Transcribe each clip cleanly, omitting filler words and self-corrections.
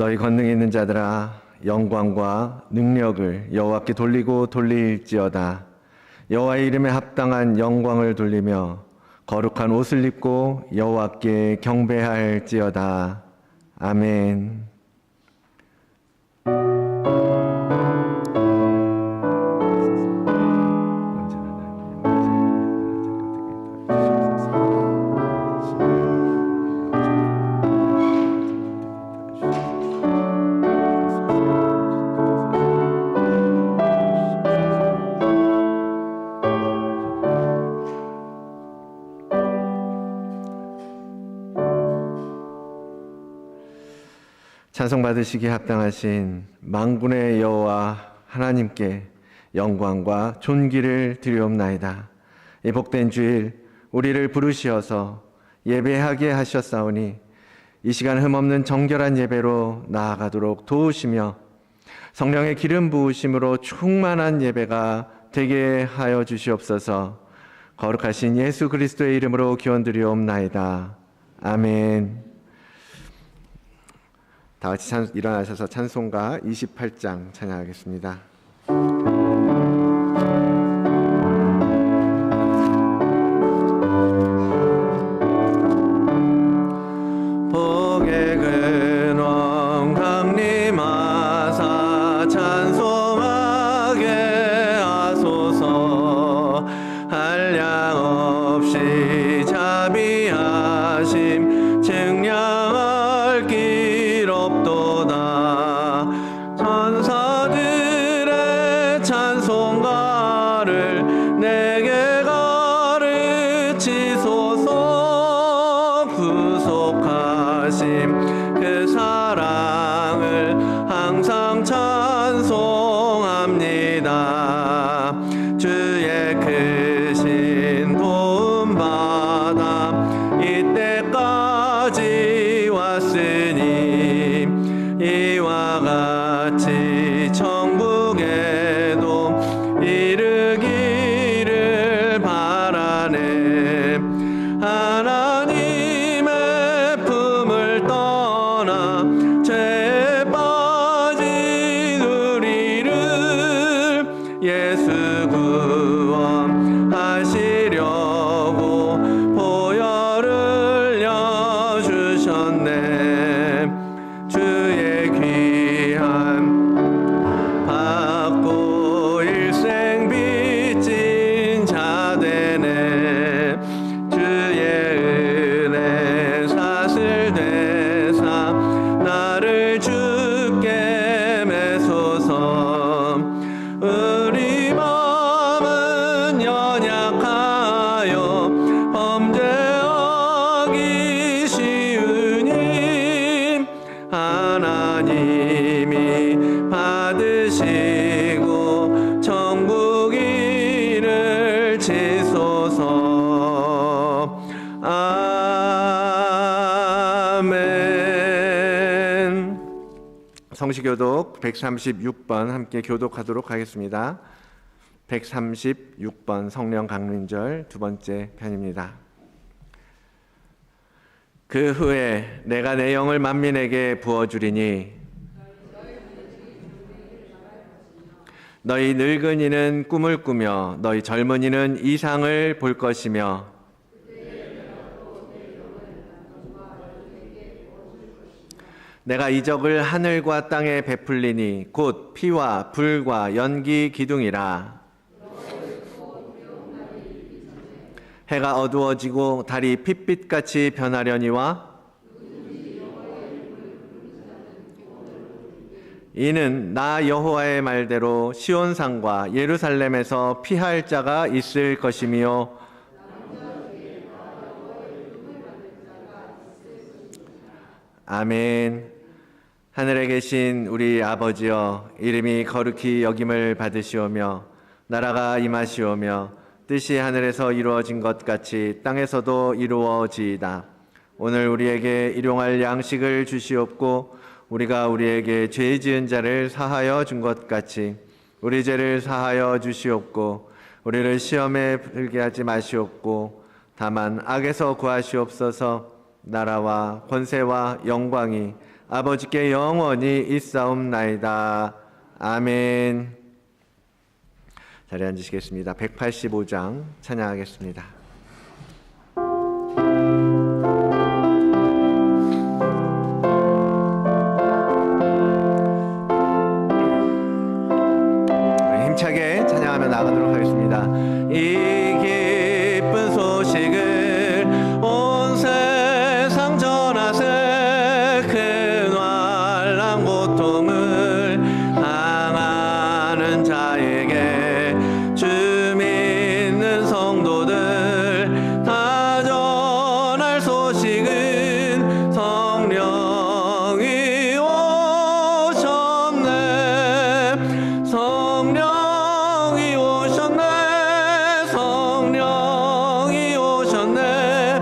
너희 권능이 있는 자들아 영광과 능력을 여호와께 돌리고 돌릴지어다. 여호와의 이름에 합당한 영광을 돌리며 거룩한 옷을 입고 여호와께 경배할지어다. 아멘. 찬송 받으시기에 합당하신 만군의 여호와 하나님께 영광과 존귀를 드리옵나이다. 이 복된 주일 우리를 부르시어서 예배하게 하셨사오니 이 시간 흠없는 정결한 예배로 나아가도록 도우시며 성령의 기름 부으심으로 충만한 예배가 되게 하여 주시옵소서. 거룩하신 예수 그리스도의 이름으로 기원드리옵나이다. 아멘. 다 같이 일어나셔서 찬송가 28장 찬양하겠습니다. 복의 근원 강림하사 찬송하게 하소서. 한량없이 자비하심 증량할 길 없도다. 천사들의 찬송가를 내게 가르치소서. 구속하심 그 사랑을 항상 찬송합니다. 주의 크신 도움받아 이때까지 왔으니 이와 같이 천국에도 이르기를 바라네. 하나님의 품을 떠나 죄에 빠진 우리를 예수 구원하시려고 보혈을 내어주셨네. 주의 귀한 받고 일생 빚진 자 되네. 주의 은혜 사슬 되사 나를 주께 매소서. 우리 마음은 연약하여 범죄하기 쉬우니 하나님이 받으시고 천국 이를 지소서. 아멘. 성시교독 136번 함께 교독하도록 하겠습니다. 136번 성령 강림절 두 번째 편입니다. 그 후에 내가 내 영을 만민에게 부어주리니 너희 늙은이는 꿈을 꾸며 너희 젊은이는 이상을 볼 것이며 내가 이적을 하늘과 땅에 베풀리니 곧 피와 불과 연기 기둥이라. 해가 어두워지고 달이 핏빛같이 변하려니와 이는 나 여호와의 말대로 시온산과 예루살렘에서 피할 자가 있을 것이며 아멘. 하늘에 계신 우리 아버지여, 이름이 거룩히 여김을 받으시오며 나라가 임하시오며 뜻이 하늘에서 이루어진 것 같이 땅에서도 이루어지이다. 오늘 우리에게 일용할 양식을 주시옵고 우리가 우리에게 죄 지은 자를 사하여 준 것 같이 우리 죄를 사하여 주시옵고 우리를 시험에 들게 하지 마시옵고 다만 악에서 구하시옵소서. 나라와 권세와 영광이 아버지께 영원히 있사옵나이다. 아멘. 자리에 앉으시겠습니다. 185장 찬양하겠습니다. 힘차게 찬양하며 나가도록 하겠습니다. 이 기쁜 소식을 온 세상 전하세. 큰 환난 고통을 당하는 자에게 주 믿는 성도들 다 전할 소식은 성령이 오셨네. 성령이 오셨네. 성령이 오셨네.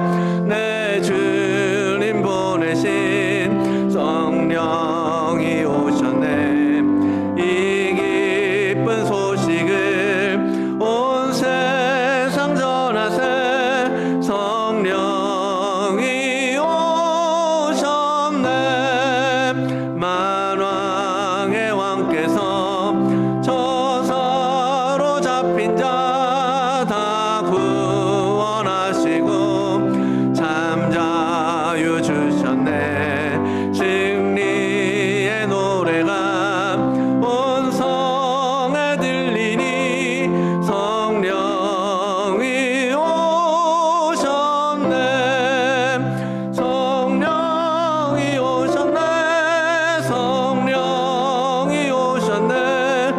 내 주님 보내신 성령이 오셨네. 이 기쁜 소식을 온 세상 전하세. 성령이 오셨네. 만왕의 왕께서 저 사로잡힌 자 다 구원하시고 참 자유 주셨네. 승리의 노래가 온 성에 들리니 성령이 오셨네. 성령이 오셨네. 성령이 오셨네.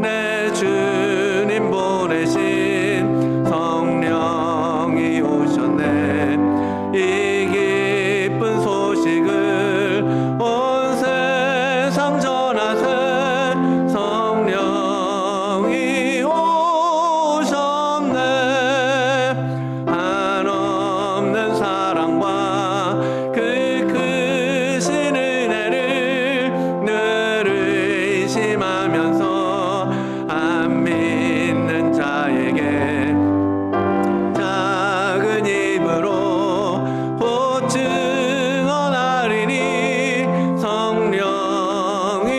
내 주님 보내신 성령이 오셨네. 이 기쁜 소식을 온 세상 전하세. 성령이 오셨네. 한없는 사랑과 그 크신 은혜를 늘 의심하면서 안 믿는 자에게 작은 입으로 보증언하리니 성령이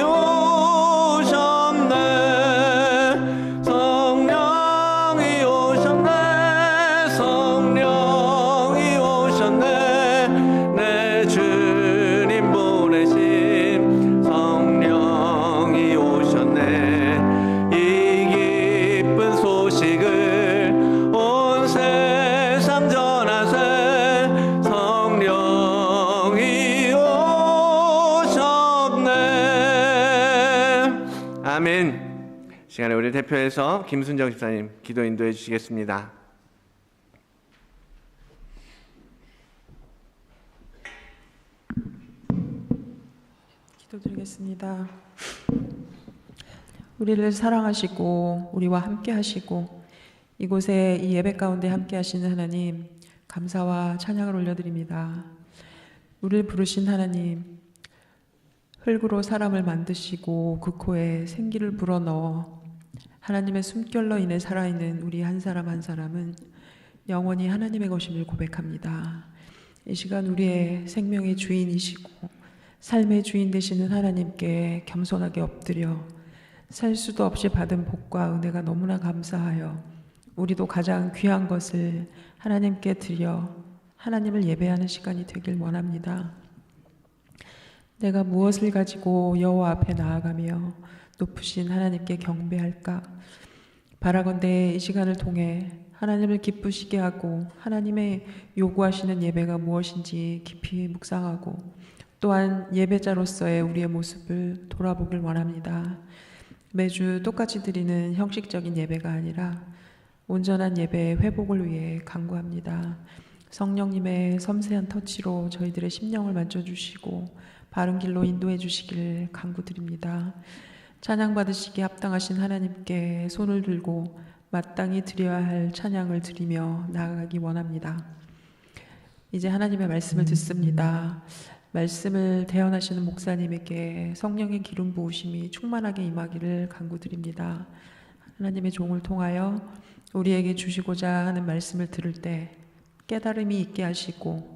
오셨네. 성령이 오셨네. 성령이 오셨네. 내 주님 보내신 성령이 오셨네. 이 기쁜 소식을 온 세상 전하세. 성령이 오셨네. 아멘. 시간에 우리 대표해서 김순정 집사님 기도 인도해 주시겠습니다. 기도드리겠습니다. 우리를 사랑하시고 우리와 함께 하시고 이곳에 이 예배 가운데 함께 하시는 하나님, 감사와 찬양을 올려드립니다. 우리를 부르신 하나님, 흙으로 사람을 만드시고 그 코에 생기를 불어넣어 하나님의 숨결로 인해 살아있는 우리 한 사람 한 사람은 영원히 하나님의 것임을 고백합니다. 이 시간 우리의 생명의 주인이시고 삶의 주인 되시는 하나님께 겸손하게 엎드려 살 수도 없이 받은 복과 은혜가 너무나 감사하여 우리도 가장 귀한 것을 하나님께 드려 하나님을 예배하는 시간이 되길 원합니다. 내가 무엇을 가지고 여호와 앞에 나아가며 높으신 하나님께 경배할까? 바라건대 이 시간을 통해 하나님을 기쁘시게 하고 하나님의 요구하시는 예배가 무엇인지 깊이 묵상하고 또한 예배자로서의 우리의 모습을 돌아보길 원합니다. 매주 똑같이 드리는 형식적인 예배가 아니라 온전한 예배의 회복을 위해 간구합니다. 성령님의 섬세한 터치로 저희들의 심령을 만져주시고 바른 길로 인도해 주시길 간구드립니다. 찬양받으시기에 합당하신 하나님께 손을 들고 마땅히 드려야 할 찬양을 드리며 나아가기 원합니다. 이제 하나님의 말씀을 듣습니다. 말씀을 대언하시는 목사님에게 성령의 기름 부으심이 충만하게 임하기를 간구드립니다. 하나님의 종을 통하여 우리에게 주시고자 하는 말씀을 들을 때 깨달음이 있게 하시고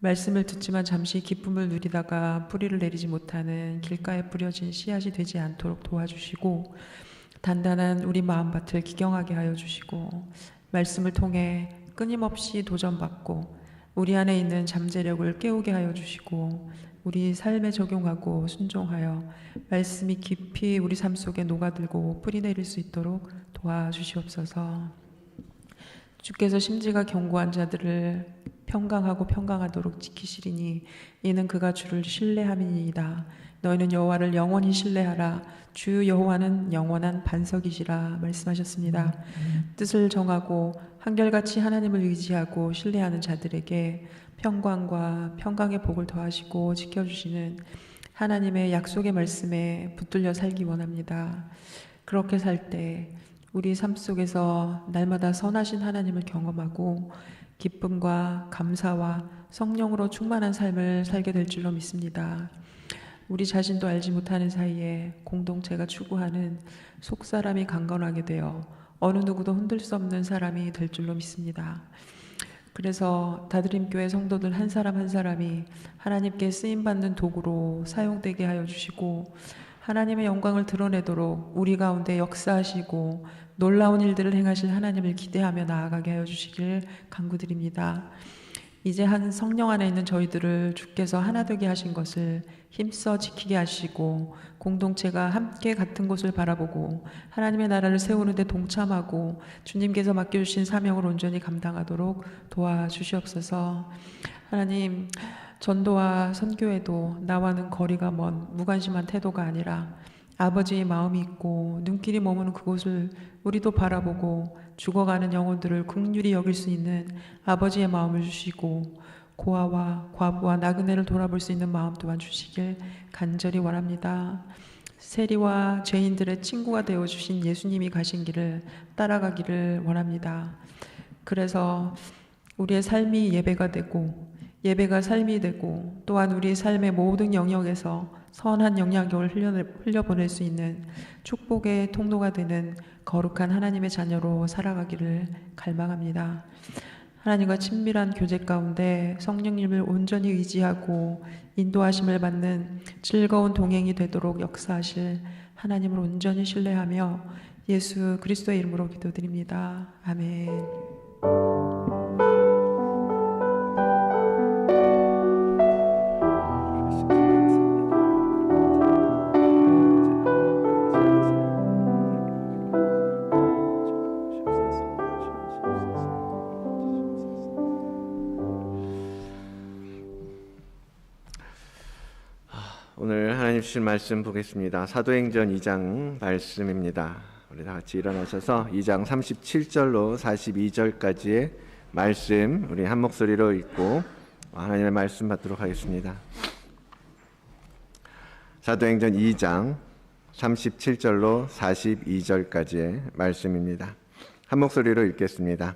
말씀을 듣지만 잠시 기쁨을 누리다가 뿌리를 내리지 못하는 길가에 뿌려진 씨앗이 되지 않도록 도와주시고 단단한 우리 마음밭을 기경하게 하여 주시고 말씀을 통해 끊임없이 도전받고 우리 안에 있는 잠재력을 깨우게 하여 주시고 우리 삶에 적용하고 순종하여 말씀이 깊이 우리 삶 속에 녹아들고 뿌리 내릴 수 있도록 도와주시옵소서. 주께서 심지가 견고한 자들을 평강하고 평강하도록 지키시리니 이는 그가 주를 신뢰함이니이다. 너희는 여호와를 영원히 신뢰하라. 주 여호와는 영원한 반석이시라 말씀하셨습니다. 뜻을 정하고 한결같이 하나님을 의지하고 신뢰하는 자들에게 평강과 평강의 복을 더하시고 지켜주시는 하나님의 약속의 말씀에 붙들려 살기 원합니다. 그렇게 살 때 우리 삶 속에서 날마다 선하신 하나님을 경험하고 기쁨과 감사와 성령으로 충만한 삶을 살게 될 줄로 믿습니다. 우리 자신도 알지 못하는 사이에 공동체가 추구하는 속사람이 강건하게 되어 어느 누구도 흔들 수 없는 사람이 될 줄로 믿습니다. 그래서 다드림교회 성도들 한 사람 한 사람이 하나님께 쓰임받는 도구로 사용되게 하여 주시고 하나님의 영광을 드러내도록 우리 가운데 역사하시고 놀라운 일들을 행하실 하나님을 기대하며 나아가게 하여 주시길 간구드립니다. 이제 한 성령 안에 있는 저희들을 주께서 하나 되게 하신 것을 힘써 지키게 하시고 공동체가 함께 같은 곳을 바라보고 하나님의 나라를 세우는 데 동참하고 주님께서 맡겨주신 사명을 온전히 감당하도록 도와주시옵소서. 하나님, 전도와 선교에도 나와는 거리가 먼 무관심한 태도가 아니라 아버지의 마음이 있고 눈길이 머무는 그곳을 우리도 바라보고 죽어가는 영혼들을 긍휼히 여길 수 있는 아버지의 마음을 주시고 고아와 과부와 나그네를 돌아볼 수 있는 마음 또한 주시길 간절히 원합니다. 세리와 죄인들의 친구가 되어주신 예수님이 가신 길을 따라가기를 원합니다. 그래서 우리의 삶이 예배가 되고 예배가 삶이 되고 또한 우리 삶의 모든 영역에서 선한 영향력을 흘려보낼 수 있는 축복의 통로가 되는 거룩한 하나님의 자녀로 살아가기를 갈망합니다. 하나님과 친밀한 교제 가운데 성령님을 온전히 의지하고 인도하심을 받는 즐거운 동행이 되도록 역사하실 하나님을 온전히 신뢰하며 예수 그리스도의 이름으로 기도드립니다. 아멘. 오늘 하나님 주신 말씀 보겠습니다. 사도행전 2장 말씀입니다. 우리 다 같이 일어나셔서 2장 37절로 42절까지의 말씀 우리 한 목소리로 읽고 하나님의 말씀 받도록 하겠습니다. 사도행전 2장 37절로 42절까지의 말씀입니다. 한 목소리로 읽겠습니다.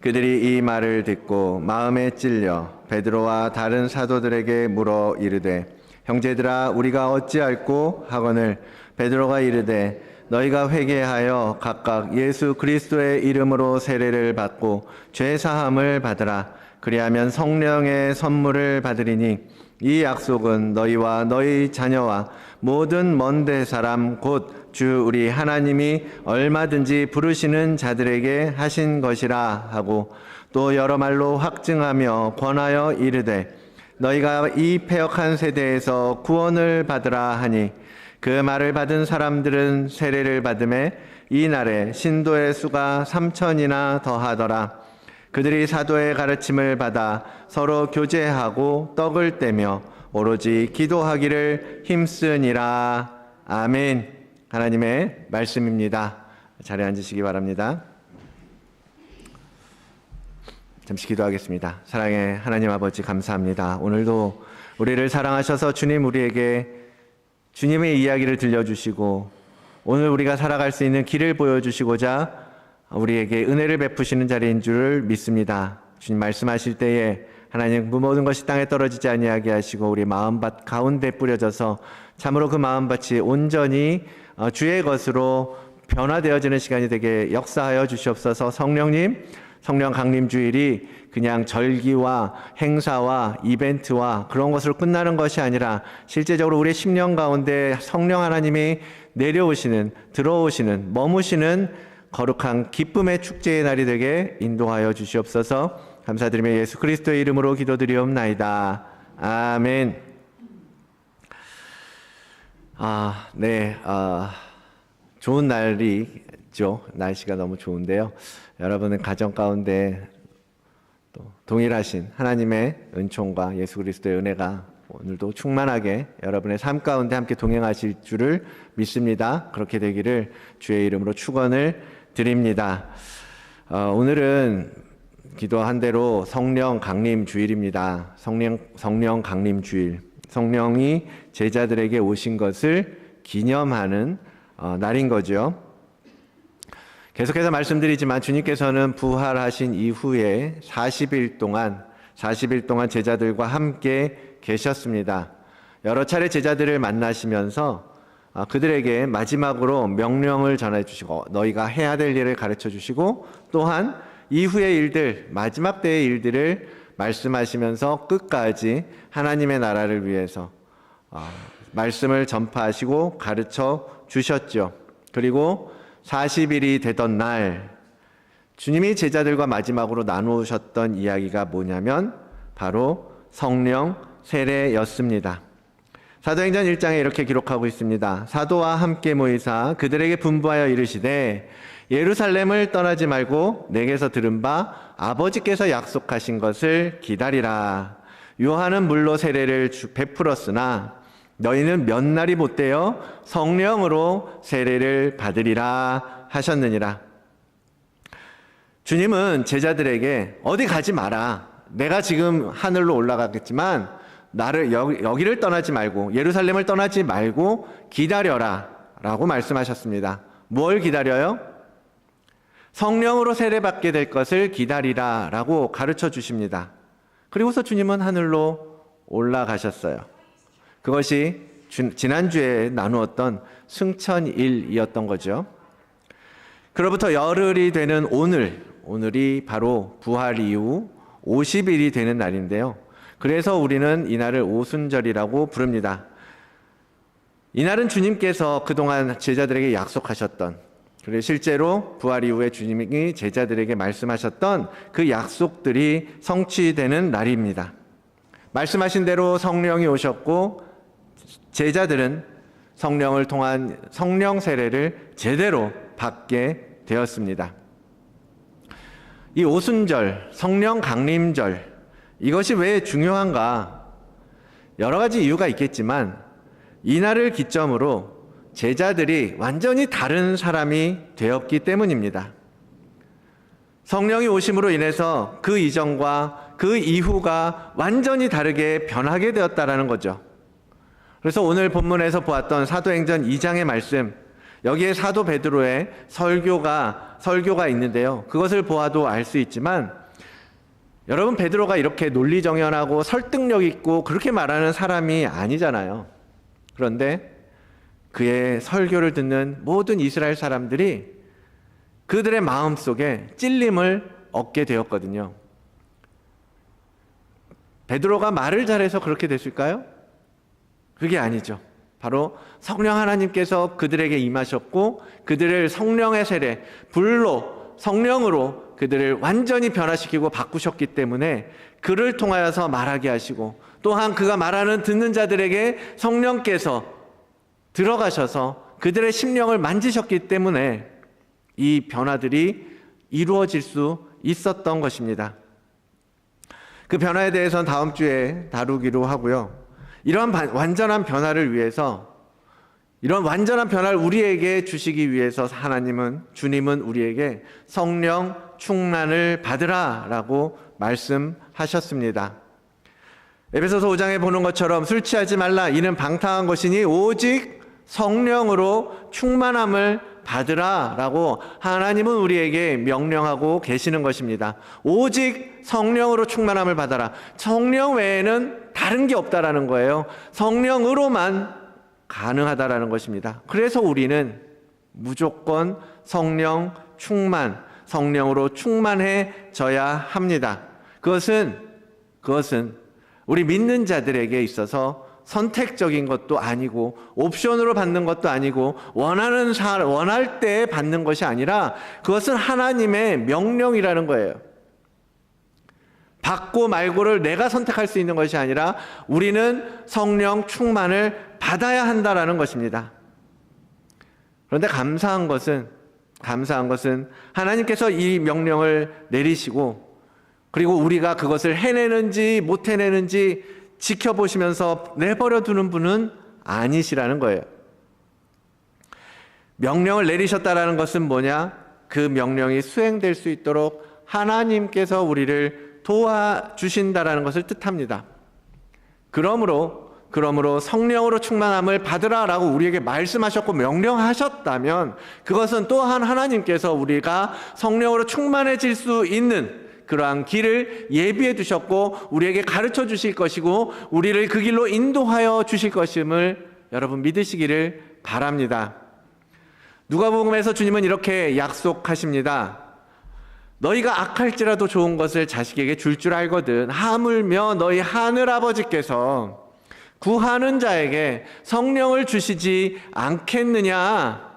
그들이 이 말을 듣고 마음에 찔려 베드로와 다른 사도들에게 물어 이르되 형제들아 우리가 어찌할꼬 하거늘 베드로가 이르되 너희가 회개하여 각각 예수 그리스도의 이름으로 세례를 받고 죄 사함을 받으라. 그리하면 성령의 선물을 받으리니 이 약속은 너희와 너희 자녀와 모든 먼데 사람 곧 주 우리 하나님이 얼마든지 부르시는 자들에게 하신 것이라 하고 또 여러 말로 확증하며 권하여 이르되 너희가 이 패역한 세대에서 구원을 받으라 하니 그 말을 받은 사람들은 세례를 받음에 이날에 신도의 수가 3,000이나 더하더라. 그들이 사도의 가르침을 받아 서로 교제하고 떡을 떼며 오로지 기도하기를 힘쓰니라. 아멘. 하나님의 말씀입니다. 자리에 앉으시기 바랍니다. 잠시 기도하겠습니다. 사랑의 하나님 아버지 감사합니다. 오늘도 우리를 사랑하셔서 주님 우리에게 주님의 이야기를 들려주시고 오늘 우리가 살아갈 수 있는 길을 보여주시고자 우리에게 은혜를 베푸시는 자리인 줄을 믿습니다. 주님 말씀하실 때에 하나님 모든 것이 땅에 떨어지지 아니하게 하시고 우리 마음밭 가운데 뿌려져서 참으로 그 마음밭이 온전히 주의 것으로 변화되어지는 시간이 되게 역사하여 주시옵소서. 성령님 성령 강림 주일이 그냥 절기와 행사와 이벤트와 그런 것으로 끝나는 것이 아니라 실제적으로 우리의 심령 가운데 성령 하나님이 내려오시는, 들어오시는, 머무시는 거룩한 기쁨의 축제의 날이 되게 인도하여 주시옵소서. 감사드리며 예수 그리스도의 이름으로 기도드리옵나이다. 아멘. 좋은 날이죠. 날씨가 너무 좋은데요. 여러분은 가정 가운데 또 동일하신 하나님의 은총과 예수 그리스도의 은혜가 오늘도 충만하게 여러분의 삶 가운데 함께 동행하실 줄을 믿습니다. 그렇게 되기를 주의 이름으로 축원을 드립니다. 오늘은 기도한 대로 성령 강림 주일입니다. 성령 강림 주일. 성령이 제자들에게 오신 것을 기념하는 날인 거죠. 계속해서 말씀드리지만 주님께서는 부활하신 이후에 40일 동안 제자들과 함께 계셨습니다. 여러 차례 제자들을 만나시면서 그들에게 마지막으로 명령을 전해 주시고 너희가 해야 될 일을 가르쳐 주시고 또한 이후의 일들, 마지막 때의 일들을 말씀하시면서 끝까지 하나님의 나라를 위해서 말씀을 전파하시고 가르쳐 주셨죠. 그리고 40일이 되던 날 주님이 제자들과 마지막으로 나누셨던 이야기가 뭐냐면 바로 성령 세례였습니다. 사도행전 1장에 이렇게 기록하고 있습니다. 사도와 함께 모이사 그들에게 분부하여 이르시되 예루살렘을 떠나지 말고 내게서 들은 바 아버지께서 약속하신 것을 기다리라. 요한은 물로 세례를 베풀었으나 너희는 몇 날이 못되어 성령으로 세례를 받으리라 하셨느니라. 주님은 제자들에게 어디 가지 마라. 내가 지금 하늘로 올라가겠지만 나를 여기를 떠나지 말고 예루살렘을 떠나지 말고 기다려라 라고 말씀하셨습니다. 뭘 기다려요? 성령으로 세례받게 될 것을 기다리라 라고 가르쳐 주십니다. 그리고서 주님은 하늘로 올라가셨어요. 그것이 지난주에 나누었던 승천일이었던 거죠. 그로부터 열흘이 되는 오늘이 바로 부활 이후 50일이 되는 날인데요. 그래서 우리는 이날을 오순절이라고 부릅니다. 이날은 주님께서 그동안 제자들에게 약속하셨던, 그리고 실제로 부활 이후에 주님이 제자들에게 말씀하셨던 그 약속들이 성취되는 날입니다. 말씀하신 대로 성령이 오셨고 제자들은 성령을 통한 성령 세례를 제대로 받게 되었습니다. 이 오순절, 성령 강림절, 이것이 왜 중요한가? 여러 가지 이유가 있겠지만 이날을 기점으로 제자들이 완전히 다른 사람이 되었기 때문입니다. 성령이 오심으로 인해서 그 이전과 그 이후가 완전히 다르게 변하게 되었다라는 거죠. 그래서 오늘 본문에서 보았던 사도행전 2장의 말씀, 여기에 사도 베드로의 설교가 있는데요. 그것을 보아도 알 수 있지만 여러분, 베드로가 이렇게 논리정연하고 설득력 있고 그렇게 말하는 사람이 아니잖아요. 그런데 그의 설교를 듣는 모든 이스라엘 사람들이 그들의 마음속에 찔림을 얻게 되었거든요. 베드로가 말을 잘해서 그렇게 됐을까요? 그게 아니죠. 바로 성령 하나님께서 그들에게 임하셨고 그들을 성령의 세례, 불로, 성령으로 그들을 완전히 변화시키고 바꾸셨기 때문에 그를 통하여서 말하게 하시고 또한 그가 말하는 듣는 자들에게 성령께서 들어가셔서 그들의 심령을 만지셨기 때문에 이 변화들이 이루어질 수 있었던 것입니다. 그 변화에 대해서는 다음 주에 다루기로 하고요. 이런 완전한 변화를 위해서, 이런 완전한 변화를 우리에게 주시기 위해서 주님은 우리에게 성령 충만을 받으라 라고 말씀하셨습니다. 에베소서 5장에 보는 것처럼 술 취하지 말라, 이는 방탕한 것이니 오직 성령으로 충만함을 받으라 라고 하나님은 우리에게 명령하고 계시는 것입니다. 오직 성령으로 충만함을 받아라. 성령 외에는 다른 게 없다라는 거예요. 성령으로만 가능하다라는 것입니다. 그래서 우리는 무조건 성령 충만, 성령으로 충만해져야 합니다. 그것은 우리 믿는 자들에게 있어서 선택적인 것도 아니고 옵션으로 받는 것도 아니고 원할 때 받는 것이 아니라 그것은 하나님의 명령이라는 거예요. 받고 말고를 내가 선택할 수 있는 것이 아니라 우리는 성령 충만을 받아야 한다라는 것입니다. 그런데 감사한 것은 하나님께서 이 명령을 내리시고 그리고 우리가 그것을 해내는지 못 해내는지 지켜보시면서 내버려 두는 분은 아니시라는 거예요. 명령을 내리셨다라는 것은 뭐냐? 그 명령이 수행될 수 있도록 하나님께서 우리를 도와주신다라는 것을 뜻합니다. 그러므로 성령으로 충만함을 받으라라고 우리에게 말씀하셨고 명령하셨다면 그것은 또한 하나님께서 우리가 성령으로 충만해질 수 있는 그러한 길을 예비해 두셨고 우리에게 가르쳐 주실 것이고 우리를 그 길로 인도하여 주실 것임을 여러분 믿으시기를 바랍니다. 누가복음에서 주님은 이렇게 약속하십니다. 너희가 악할지라도 좋은 것을 자식에게 줄 줄 알거든 하물며 너희 하늘아버지께서 구하는 자에게 성령을 주시지 않겠느냐.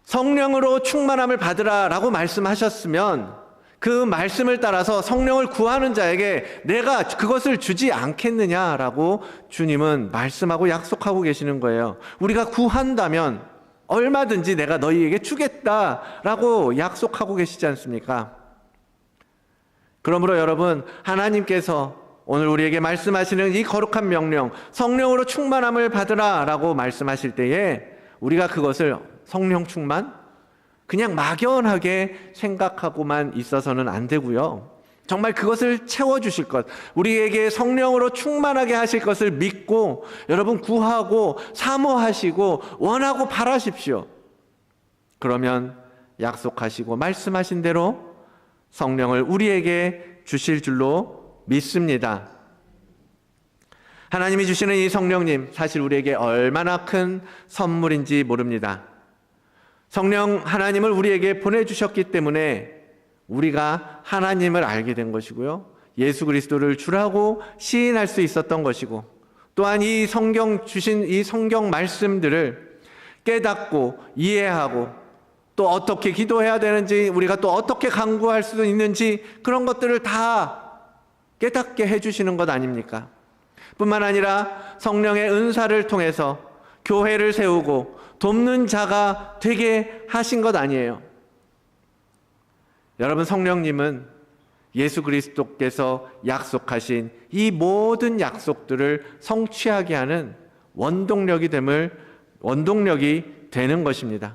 성령으로 충만함을 받으라라고 말씀하셨으면 그 말씀을 따라서 성령을 구하는 자에게 내가 그것을 주지 않겠느냐라고 주님은 말씀하고 약속하고 계시는 거예요. 우리가 구한다면 얼마든지 내가 너희에게 주겠다라고 약속하고 계시지 않습니까? 그러므로 여러분, 하나님께서 오늘 우리에게 말씀하시는 이 거룩한 명령, 성령으로 충만함을 받으라라고 말씀하실 때에 우리가 그것을 성령 충만? 그냥 막연하게 생각하고만 있어서는 안 되고요. 정말 그것을 채워주실 것, 우리에게 성령으로 충만하게 하실 것을 믿고 여러분 구하고 사모하시고 원하고 바라십시오. 그러면 약속하시고 말씀하신 대로 성령을 우리에게 주실 줄로 믿습니다. 하나님이 주시는 이 성령님, 사실 우리에게 얼마나 큰 선물인지 모릅니다. 성령 하나님을 우리에게 보내주셨기 때문에 우리가 하나님을 알게 된 것이고요. 예수 그리스도를 주라고 시인할 수 있었던 것이고, 또한 이 성경 주신 이 성경 말씀들을 깨닫고 이해하고 또 어떻게 기도해야 되는지, 우리가 또 어떻게 간구할 수 있는지 그런 것들을 다 깨닫게 해주시는 것 아닙니까? 뿐만 아니라 성령의 은사를 통해서 교회를 세우고 돕는 자가 되게 하신 것 아니에요. 여러분, 성령님은 예수 그리스도께서 약속하신 이 모든 약속들을 성취하게 하는 원동력이 되는 것입니다.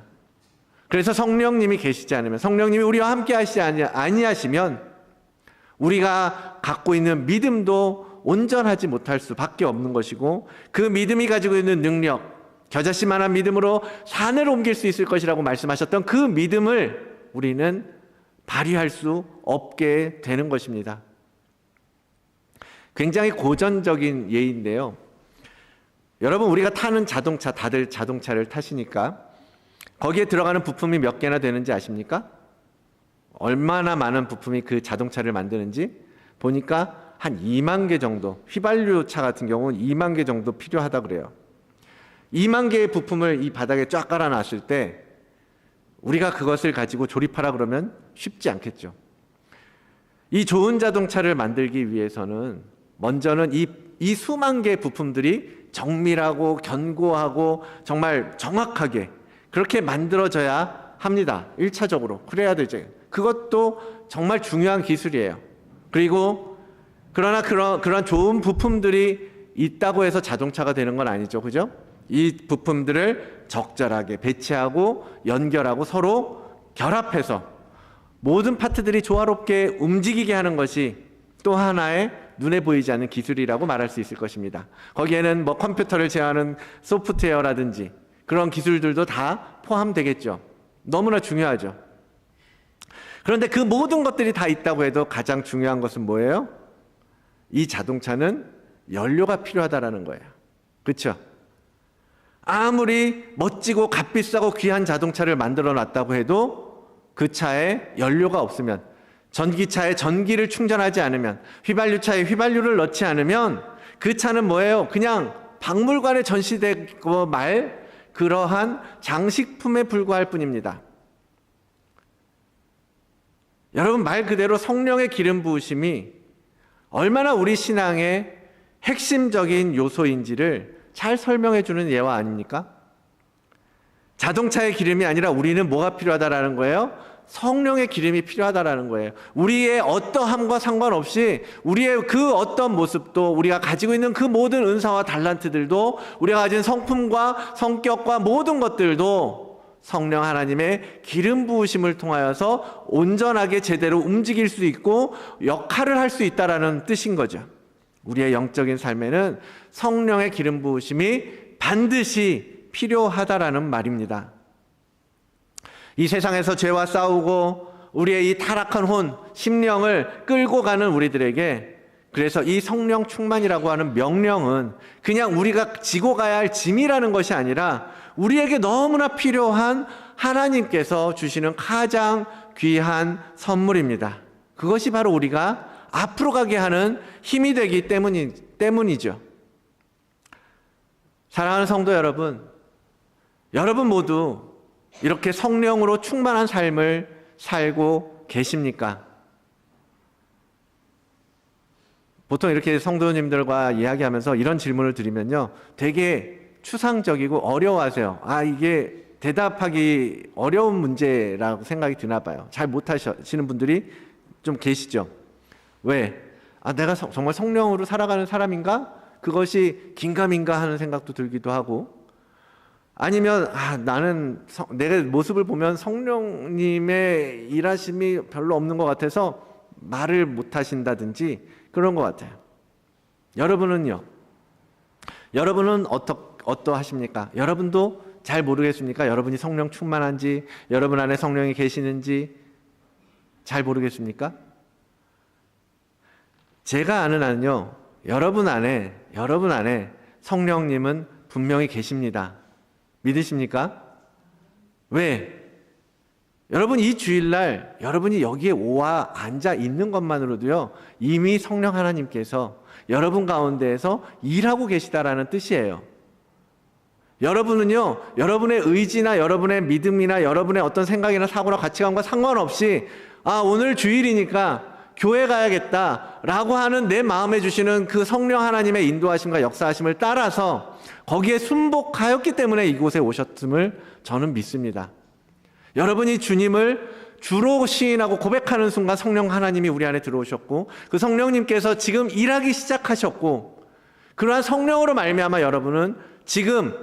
그래서 성령님이 계시지 않으면, 성령님이 우리와 함께 하시지 아니하시면 우리가 갖고 있는 믿음도 온전하지 못할 수밖에 없는 것이고, 그 믿음이 가지고 있는 능력, 겨자씨만한 믿음으로 산을 옮길 수 있을 것이라고 말씀하셨던 그 믿음을 우리는 발휘할 수 없게 되는 것입니다. 굉장히 고전적인 예인데요. 여러분, 우리가 타는 자동차, 다들 자동차를 타시니까 거기에 들어가는 부품이 몇 개나 되는지 아십니까? 얼마나 많은 부품이 그 자동차를 만드는지 보니까 한 2만 개 정도, 휘발유차 같은 경우는 2만 개 정도 필요하다 그래요. 2만 개의 부품을 이 바닥에 쫙 깔아놨을 때 우리가 그것을 가지고 조립하라 그러면 쉽지 않겠죠. 이 좋은 자동차를 만들기 위해서는 먼저는 이 수만 개의 부품들이 정밀하고 견고하고 정말 정확하게 그렇게 만들어져야 합니다. 1차적으로. 그래야 되죠. 그것도 정말 중요한 기술이에요. 그리고 그러나 그런 좋은 부품들이 있다고 해서 자동차가 되는 건 아니죠. 그죠? 이 부품들을 적절하게 배치하고 연결하고 서로 결합해서 모든 파트들이 조화롭게 움직이게 하는 것이 또 하나의 눈에 보이지 않는 기술이라고 말할 수 있을 것입니다. 거기에는 뭐 컴퓨터를 제어하는 소프트웨어라든지 그런 기술들도 다 포함되겠죠. 너무나 중요하죠. 그런데 그 모든 것들이 다 있다고 해도 가장 중요한 것은 뭐예요? 이 자동차는 연료가 필요하다라는 거예요. 그렇죠? 아무리 멋지고 값비싸고 귀한 자동차를 만들어 놨다고 해도 그 차에 연료가 없으면, 전기차에 전기를 충전하지 않으면, 휘발유차에 휘발유를 넣지 않으면 그 차는 뭐예요? 그냥 박물관에 전시되고 말 그러한 장식품에 불과할 뿐입니다. 여러분, 말 그대로 성령의 기름 부으심이 얼마나 우리 신앙의 핵심적인 요소인지를 잘 설명해 주는 예화 아닙니까? 자동차의 기름이 아니라 우리는 뭐가 필요하다라는 거예요? 성령의 기름이 필요하다라는 거예요. 우리의 어떠함과 상관없이 우리의 그 어떤 모습도, 우리가 가지고 있는 그 모든 은사와 달란트들도, 우리가 가진 성품과 성격과 모든 것들도 성령 하나님의 기름 부으심을 통하여서 온전하게 제대로 움직일 수 있고 역할을 할 수 있다라는 뜻인 거죠. 우리의 영적인 삶에는 성령의 기름 부으심이 반드시 필요하다라는 말입니다. 이 세상에서 죄와 싸우고 우리의 이 타락한 혼, 심령을 끌고 가는 우리들에게, 그래서 이 성령 충만이라고 하는 명령은 그냥 우리가 지고 가야 할 짐이라는 것이 아니라 우리에게 너무나 필요한 하나님께서 주시는 가장 귀한 선물입니다. 그것이 바로 우리가 앞으로 가게 하는 힘이 되기 때문이죠. 사랑하는 성도 여러분, 여러분 모두 이렇게 성령으로 충만한 삶을 살고 계십니까? 보통 이렇게 성도님들과 이야기하면서 이런 질문을 드리면요, 되게 추상적이고 어려워하세요. 이게 대답하기 어려운 문제라고 생각이 드나 봐요. 잘 못하시는 분들이 좀 계시죠. 왜? 내가 정말 성령으로 살아가는 사람인가? 그것이 긴가민가 하는 생각도 들기도 하고, 아니면 나는 내 모습을 보면 성령님의 일하심이 별로 없는 것 같아서 말을 못 하신다든지 그런 것 같아요. 여러분은요? 여러분은 어떠하십니까? 여러분도 잘 모르겠습니까? 여러분이 성령 충만한지, 여러분 안에 성령이 계시는지 잘 모르겠습니까? 제가 아는 한요, 여러분 안에 성령님은 분명히 계십니다. 믿으십니까? 왜? 여러분, 이 주일날 여러분이 여기에 와 앉아 있는 것만으로도요, 이미 성령 하나님께서 여러분 가운데에서 일하고 계시다라는 뜻이에요. 여러분은요, 여러분의 의지나 여러분의 믿음이나 여러분의 어떤 생각이나 사고나 가치관과 상관없이 오늘 주일이니까 교회 가야겠다라고 하는 내 마음에 주시는 그 성령 하나님의 인도하심과 역사하심을 따라서 거기에 순복하였기 때문에 이곳에 오셨음을 저는 믿습니다. 여러분이 주님을 주로 시인하고 고백하는 순간 성령 하나님이 우리 안에 들어오셨고, 그 성령님께서 지금 일하기 시작하셨고, 그러한 성령으로 말미암아 여러분은 지금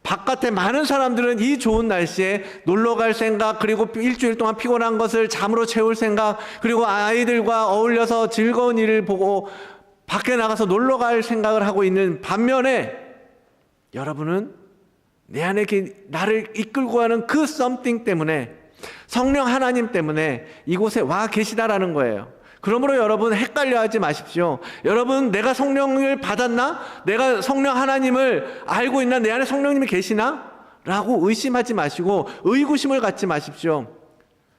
바깥에 많은 사람들은 이 좋은 날씨에 놀러 갈 생각, 그리고 일주일 동안 피곤한 것을 잠으로 채울 생각, 그리고 아이들과 어울려서 즐거운 일을 보고 밖에 나가서 놀러 갈 생각을 하고 있는 반면에, 여러분은 내 안에 나를 이끌고 가는 그 something 때문에, 성령 하나님 때문에 이곳에 와 계시다라는 거예요. 그러므로 여러분 헷갈려하지 마십시오. 여러분, 내가 성령을 받았나? 내가 성령 하나님을 알고 있나? 내 안에 성령님이 계시나? 라고 의심하지 마시고 의구심을 갖지 마십시오.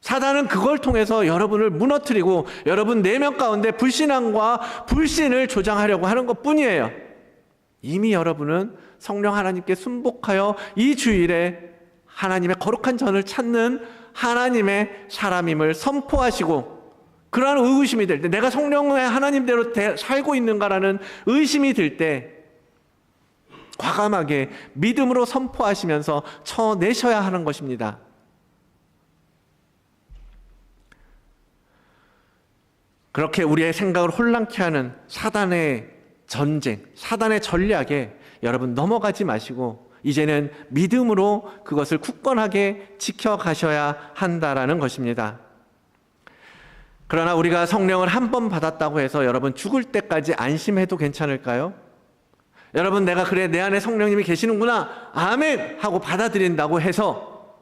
사단은 그걸 통해서 여러분을 무너뜨리고 여러분 내면 가운데 불신앙과 불신을 조장하려고 하는 것뿐이에요. 이미 여러분은 성령 하나님께 순복하여 이 주일에 하나님의 거룩한 전을 찾는 하나님의 사람임을 선포하시고, 그러한 의구심이 될 때, 내가 성령의 하나님대로 살고 있는가라는 의심이 들 때 과감하게 믿음으로 선포하시면서 쳐내셔야 하는 것입니다. 그렇게 우리의 생각을 혼란케 하는 사단의 전쟁, 사단의 전략에 여러분 넘어가지 마시고 이제는 믿음으로 그것을 굳건하게 지켜가셔야 한다라는 것입니다. 그러나 우리가 성령을 한 번 받았다고 해서 여러분 죽을 때까지 안심해도 괜찮을까요? 여러분, 내가 그래, 내 안에 성령님이 계시는구나, 아멘 하고 받아들인다고 해서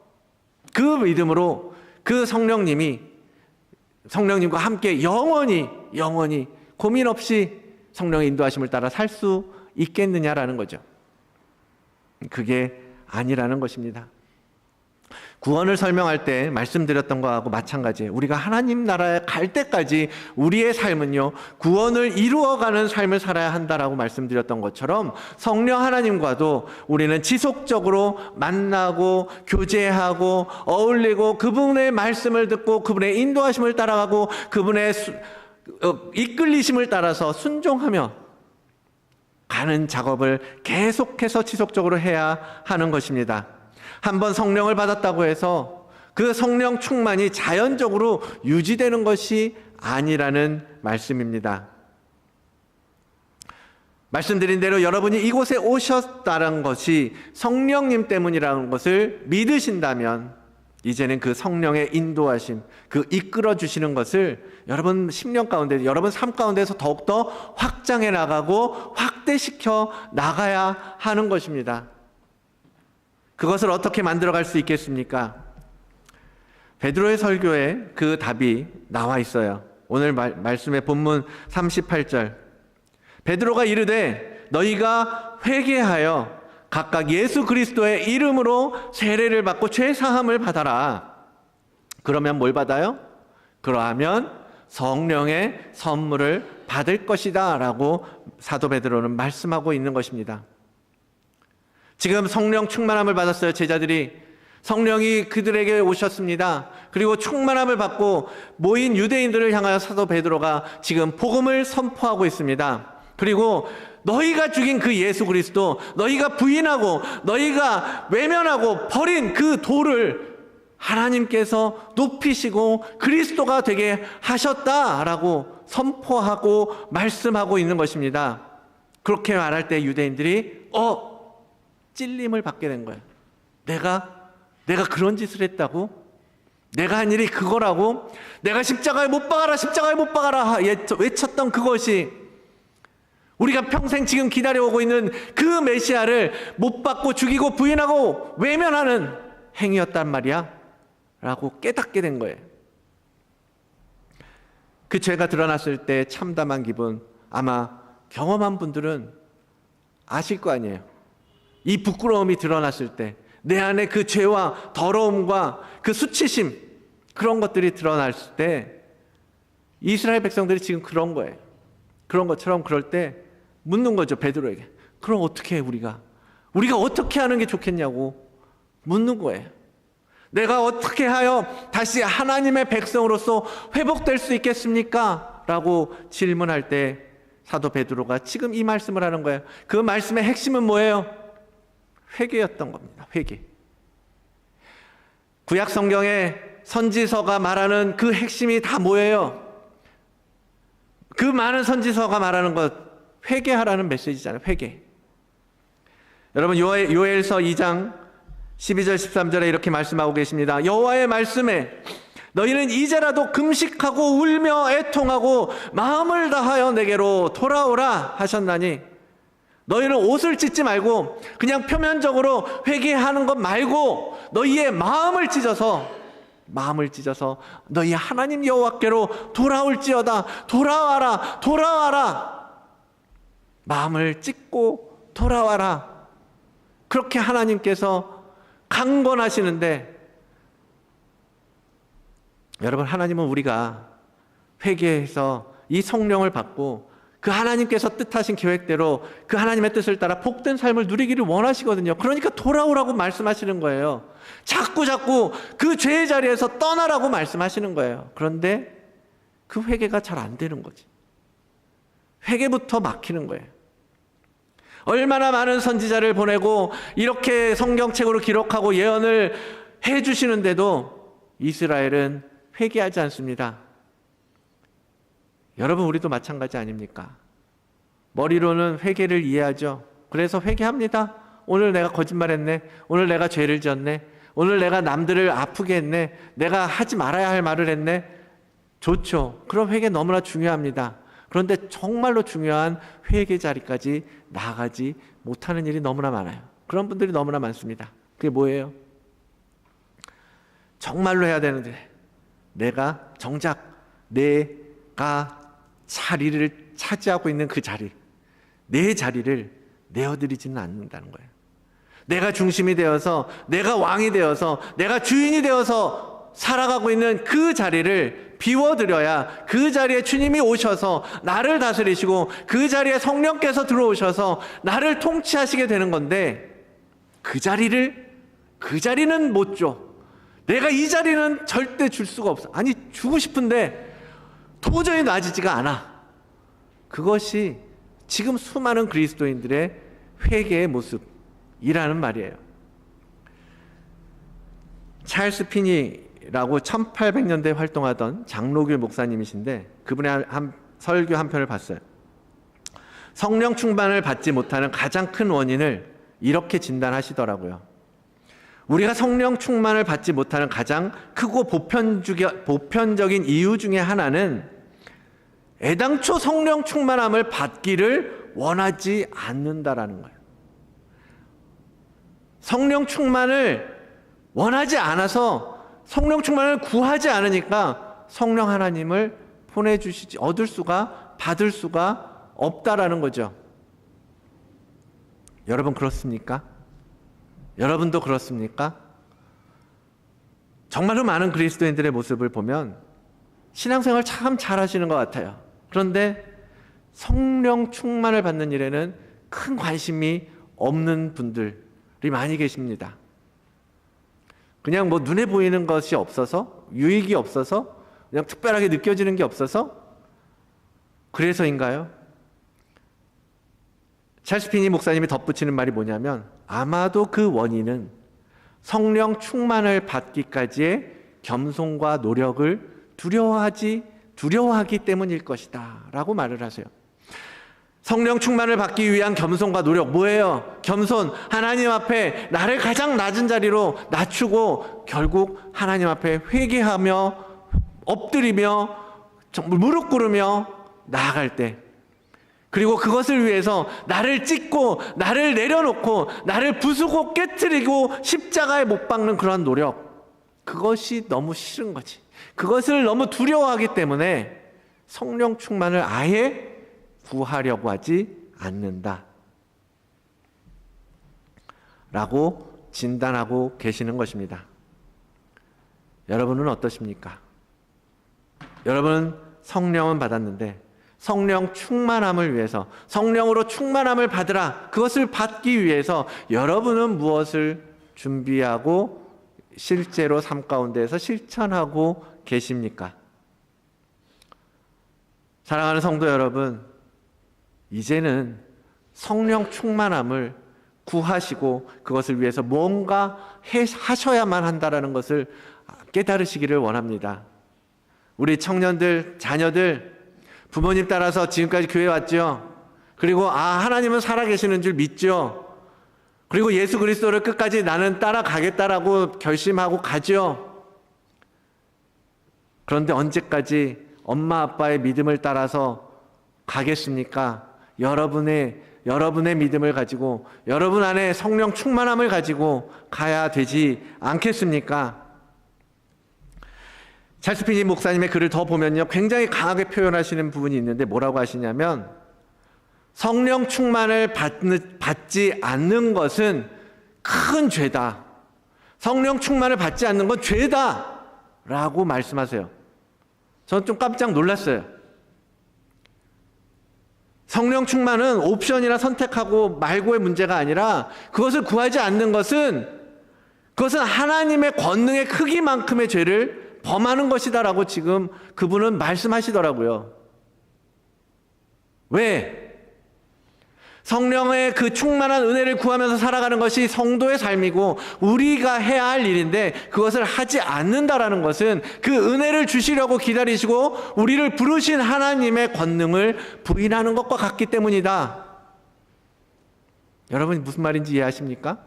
그 믿음으로 그 성령님과 함께 영원히 고민 없이 성령의 인도하심을 따라 살 수 있겠느냐라는 거죠. 그게 아니라는 것입니다. 구원을 설명할 때 말씀드렸던 거하고 마찬가지예요. 우리가 하나님 나라에 갈 때까지 우리의 삶은요, 구원을 이루어가는 삶을 살아야 한다라고 말씀드렸던 것처럼 성령 하나님과도 우리는 지속적으로 만나고 교제하고 어울리고 그분의 말씀을 듣고 그분의 인도하심을 따라가고 그분의 이끌리심을 따라서 순종하며 가는 작업을 계속해서 지속적으로 해야 하는 것입니다. 한번 성령을 받았다고 해서 그 성령 충만이 자연적으로 유지되는 것이 아니라는 말씀입니다. 말씀드린 대로 여러분이 이곳에 오셨다는 것이 성령님 때문이라는 것을 믿으신다면 이제는 그 성령의 인도하심, 그 이끌어 주시는 것을 여러분 심령 가운데, 여러분 삶 가운데서 더욱더 확장해 나가고 확대시켜 나가야 하는 것입니다. 그것을 어떻게 만들어갈 수 있겠습니까? 베드로의 설교에 그 답이 나와 있어요. 오늘 말씀의 본문 38절. 베드로가 이르되 너희가 회개하여 각각 예수 그리스도의 이름으로 세례를 받고 죄 사함을 받아라. 그러면 뭘 받아요? 그러하면 성령의 선물을 받을 것이다 라고 사도 베드로는 말씀하고 있는 것입니다. 지금 성령 충만함을 받았어요. 제자들이 성령이 그들에게 오셨습니다. 그리고 충만함을 받고 모인 유대인들을 향하여 사도 베드로가 지금 복음을 선포하고 있습니다. 그리고 너희가 죽인 그 예수 그리스도, 너희가 부인하고 너희가 외면하고 버린 그 도를 하나님께서 높이시고 그리스도가 되게 하셨다라고 선포하고 말씀하고 있는 것입니다. 그렇게 말할 때 유대인들이 찔림을 받게 된 거예요. 내가 그런 짓을 했다고? 내가 한 일이 그거라고? 내가 십자가에 못 박아라, 십자가에 못 박아라 외쳤던 그것이 우리가 평생 지금 기다려오고 있는 그 메시아를 못 받고 죽이고 부인하고 외면하는 행위였단 말이야 라고 깨닫게 된 거예요. 그 죄가 드러났을 때 참담한 기분 아마 경험한 분들은 아실 거 아니에요. 이 부끄러움이 드러났을 때 내 안에 그 죄와 더러움과 그 수치심 그런 것들이 드러났을 때 이스라엘 백성들이 지금 그런 거예요. 그런 것처럼 그럴 때 묻는 거죠. 베드로에게. 그럼 어떻게 해 우리가 어떻게 하는 게 좋겠냐고 묻는 거예요. 내가 어떻게 하여 다시 하나님의 백성으로서 회복될 수 있겠습니까? 라고 질문할 때 사도 베드로가 지금 이 말씀을 하는 거예요. 그 말씀의 핵심은 뭐예요? 회개였던 겁니다. 회개. 구약 성경에 선지서가 말하는 그 핵심이 다 뭐예요? 그 많은 선지서가 말하는 것 회개하라는 메시지잖아요. 회개. 여러분 요엘서 2장 12절 13절에 이렇게 말씀하고 계십니다. 여호와의 말씀에 너희는 이제라도 금식하고 울며 애통하고 마음을 다하여 내게로 돌아오라 하셨나니 너희는 옷을 찢지 말고 그냥 표면적으로 회개하는 것 말고 너희의 마음을 찢어서 너희 하나님 여호와께로 돌아올지어다. 돌아와라. 마음을 찢고 돌아와라. 그렇게 하나님께서 강권하시는데 여러분 하나님은 우리가 회개해서 이 성령을 받고 그 하나님께서 뜻하신 계획대로 그 하나님의 뜻을 따라 복된 삶을 누리기를 원하시거든요. 그러니까 돌아오라고 말씀하시는 거예요. 자꾸 그 죄의 자리에서 떠나라고 말씀하시는 거예요. 그런데 그 회개가 잘 안 되는 거지. 회개부터 막히는 거예요. 얼마나 많은 선지자를 보내고 이렇게 성경책으로 기록하고 예언을 해주시는데도 이스라엘은 회개하지 않습니다. 여러분 우리도 마찬가지 아닙니까? 머리로는 회개를 이해하죠. 그래서 회개합니다. 오늘 내가 거짓말했네. 오늘 내가 죄를 지었네. 오늘 내가 남들을 아프게 했네. 내가 하지 말아야 할 말을 했네. 좋죠. 그럼 회개 너무나 중요합니다. 그런데 정말로 중요한 회개 자리까지 나가지 못하는 일이 너무나 많아요. 그런 분들이 너무나 많습니다. 그게 뭐예요? 정말로 해야 되는데 내가 정작 내가 자리를 차지하고 있는 그 자리, 내 자리를 내어드리지는 않는다는 거예요. 내가 중심이 되어서, 내가 왕이 되어서, 내가 주인이 되어서 살아가고 있는 그 자리를 비워드려야 그 자리에 주님이 오셔서 나를 다스리시고 그 자리에 성령께서 들어오셔서 나를 통치하시게 되는 건데, 그 자리는 못 줘. 내가 이 자리는 절대 줄 수가 없어. 아니, 주고 싶은데 도저히 놔지지가 않아. 그것이 지금 수많은 그리스도인들의 회개의 모습이라는 말이에요. 찰스 피니라고 1800년대에 활동하던 장로교 목사님이신데, 그분의 설교 한 편을 봤어요. 성령 충만을 받지 못하는 가장 큰 원인을 이렇게 진단하시더라고요. 우리가 성령 충만을 받지 못하는 가장 크고 보편적인 이유 중에 하나는 애당초 성령 충만함을 받기를 원하지 않는다라는 거예요. 성령 충만을 원하지 않아서 성령 충만을 구하지 않으니까 성령 하나님을 보내주시지, 받을 수가 없다라는 거죠. 여러분 그렇습니까? 여러분도 그렇습니까? 정말로 많은 그리스도인들의 모습을 보면 신앙생활 참 잘하시는 것 같아요. 그런데 성령 충만을 받는 일에는 큰 관심이 없는 분들이 많이 계십니다. 그냥 뭐 눈에 보이는 것이 없어서, 유익이 없어서, 그냥 특별하게 느껴지는 게 없어서 그래서인가요? 찰스 피니 목사님이 덧붙이는 말이 뭐냐면, 아마도 그 원인은 성령 충만을 받기까지의 겸손과 노력을 두려워하기 때문일 것이다 라고 말을 하세요. 성령 충만을 받기 위한 겸손과 노력, 뭐예요? 겸손, 하나님 앞에 나를 가장 낮은 자리로 낮추고 결국 하나님 앞에 회개하며 엎드리며 정말 무릎 꿇으며 나아갈 때, 그리고 그것을 위해서 나를 찢고 나를 내려놓고 나를 부수고 깨트리고 십자가에 못 박는 그런 노력, 그것이 너무 싫은 거지. 그것을 너무 두려워하기 때문에 성령 충만을 아예 구하려고 하지 않는다 라고 진단하고 계시는 것입니다. 여러분은 어떠십니까? 여러분은 성령은 받았는데 성령 충만함을 위해서, 성령으로 충만함을 받으라, 그것을 받기 위해서 여러분은 무엇을 준비하고 실제로 삶 가운데에서 실천하고 계십니까? 사랑하는 성도 여러분, 이제는 성령 충만함을 구하시고 그것을 위해서 뭔가 하셔야만 한다는 것을 깨달으시기를 원합니다. 우리 청년들, 자녀들, 부모님 따라서 지금까지 교회 왔죠. 그리고 하나님은 살아계시는 줄 믿죠. 그리고 예수 그리스도를 끝까지 나는 따라가겠다라고 결심하고 가죠. 그런데 언제까지 엄마 아빠의 믿음을 따라서 가겠습니까? 여러분의 믿음을 가지고, 여러분 안에 성령 충만함을 가지고 가야 되지 않겠습니까? 찰스 피니 목사님의 글을 더 보면요, 굉장히 강하게 표현하시는 부분이 있는데 뭐라고 하시냐면, 성령 충만을 받지 않는 것은 큰 죄다. 성령 충만을 받지 않는 건 죄다 라고 말씀하세요. 저는 좀 깜짝 놀랐어요. 성령 충만은 옵션이나 선택하고 말고의 문제가 아니라, 그것을 구하지 않는 것은 하나님의 권능의 크기만큼의 죄를 범하는 것이다라고 지금 그분은 말씀하시더라고요. 왜? 성령의 그 충만한 은혜를 구하면서 살아가는 것이 성도의 삶이고 우리가 해야 할 일인데, 그것을 하지 않는다라는 것은 그 은혜를 주시려고 기다리시고 우리를 부르신 하나님의 권능을 부인하는 것과 같기 때문이다. 여러분 무슨 말인지 이해하십니까?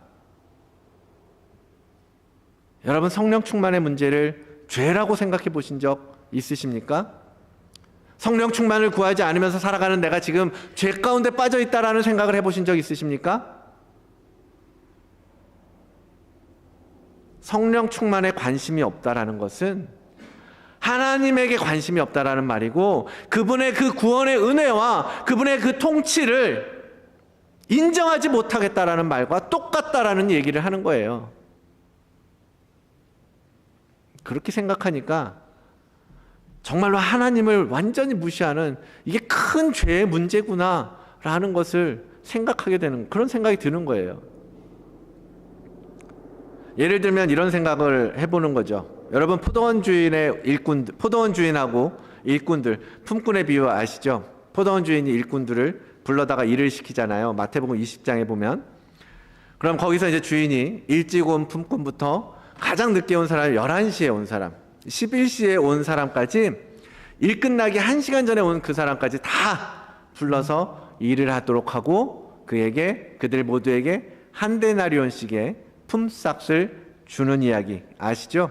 여러분 성령 충만의 문제를 죄라고 생각해 보신 적 있으십니까? 성령 충만을 구하지 않으면서 살아가는 내가 지금 죄 가운데 빠져 있다라는 생각을 해보신 적 있으십니까? 성령 충만에 관심이 없다라는 것은 하나님에게 관심이 없다라는 말이고, 그분의 그 구원의 은혜와 그분의 그 통치를 인정하지 못하겠다라는 말과 똑같다라는 얘기를 하는 거예요. 그렇게 생각하니까 정말로 하나님을 완전히 무시하는 이게 큰 죄의 문제구나라는 것을 생각하게 되는 그런 생각이 드는 거예요. 예를 들면 이런 생각을 해보는 거죠. 여러분 포도원 주인하고 일꾼들 품꾼의 비유 아시죠? 포도원 주인이 일꾼들을 불러다가 일을 시키잖아요. 마태복음 20장에 보면. 그럼 거기서 이제 주인이 일찍 온 품꾼부터 가장 늦게 온 사람 11시에 온 사람 11시에 온 사람까지 일 끝나기 1시간 전에 온 그 사람까지 다 불러서 일을 하도록 하고 그들 모두에게 한 데나리온씩의 품삯을 주는 이야기 아시죠?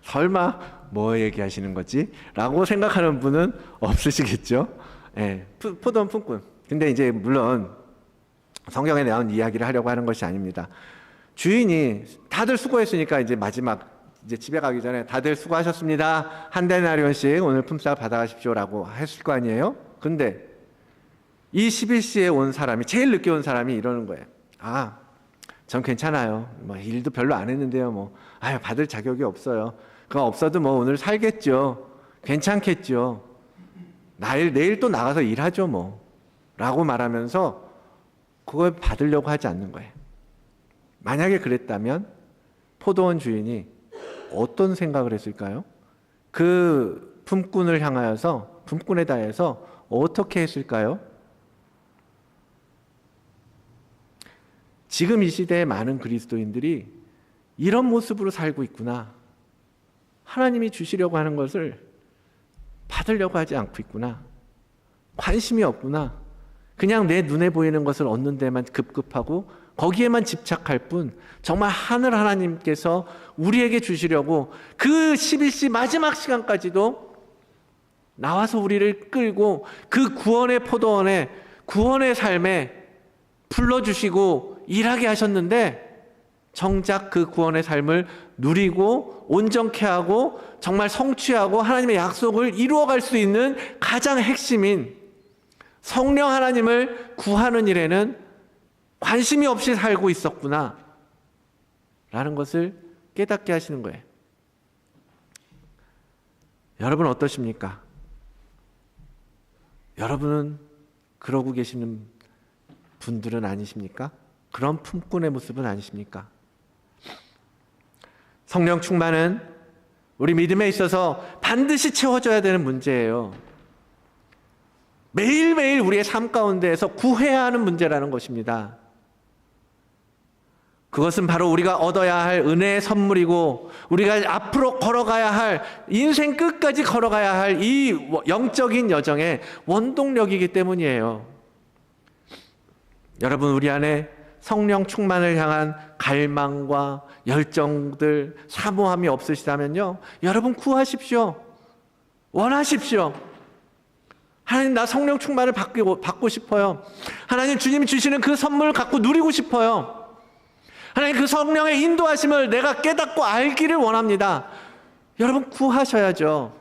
설마 뭐 얘기하시는 거지? 라고 생각하는 분은 없으시겠죠? 예, 포도원 품꾼. 근데 이제 물론 성경에 나온 이야기를 하려고 하는 것이 아닙니다. 주인이 다들 수고했으니까 이제 마지막 이제 집에 가기 전에 다들 수고하셨습니다. 한 데나리온씩 오늘 품삯 받아가십시오라고 했을 거 아니에요? 근데 이 11시에 온 사람이 제일 늦게 온 사람이 이러는 거예요. 아, 전 괜찮아요. 뭐 일도 별로 안 했는데요. 뭐 받을 자격이 없어요. 그거 없어도 뭐 오늘 살겠죠. 괜찮겠죠. 내일 또 나가서 일하죠 뭐. 라고 말하면서 그걸 받으려고 하지 않는 거예요. 만약에 그랬다면 포도원 주인이 어떤 생각을 했을까요? 그 품꾼을 향하여서 품꾼에 대해서 어떻게 했을까요? 지금 이 시대의 많은 그리스도인들이 이런 모습으로 살고 있구나. 하나님이 주시려고 하는 것을 받으려고 하지 않고 있구나. 관심이 없구나. 그냥 내 눈에 보이는 것을 얻는 데만 급급하고 거기에만 집착할 뿐 정말 하늘 하나님께서 우리에게 주시려고 그 11시 마지막 시간까지도 나와서 우리를 끌고 그 구원의 포도원에 구원의 삶에 불러주시고 일하게 하셨는데 정작 그 구원의 삶을 누리고 온전케 하고 정말 성취하고 하나님의 약속을 이루어갈 수 있는 가장 핵심인 성령 하나님을 구하는 일에는 관심이 없이 살고 있었구나 라는 것을 깨닫게 하시는 거예요. 여러분 어떠십니까? 여러분은 그러고 계시는 분들은 아니십니까? 그런 품꾼의 모습은 아니십니까? 성령 충만은 우리 믿음에 있어서 반드시 채워져야 되는 문제예요. 매일매일 우리의 삶 가운데에서 구해야 하는 문제라는 것입니다. 그것은 바로 우리가 얻어야 할 은혜의 선물이고 우리가 앞으로 걸어가야 할 인생 끝까지 걸어가야 할 이 영적인 여정의 원동력이기 때문이에요. 여러분 우리 안에 성령 충만을 향한 갈망과 열정들, 사모함이 없으시다면요. 여러분 구하십시오. 원하십시오. 하나님 나 성령 충만을 받고 싶어요. 하나님 주님이 주시는 그 선물을 갖고 누리고 싶어요. 하나님 그 성령의 인도하심을 내가 깨닫고 알기를 원합니다. 여러분 구하셔야죠.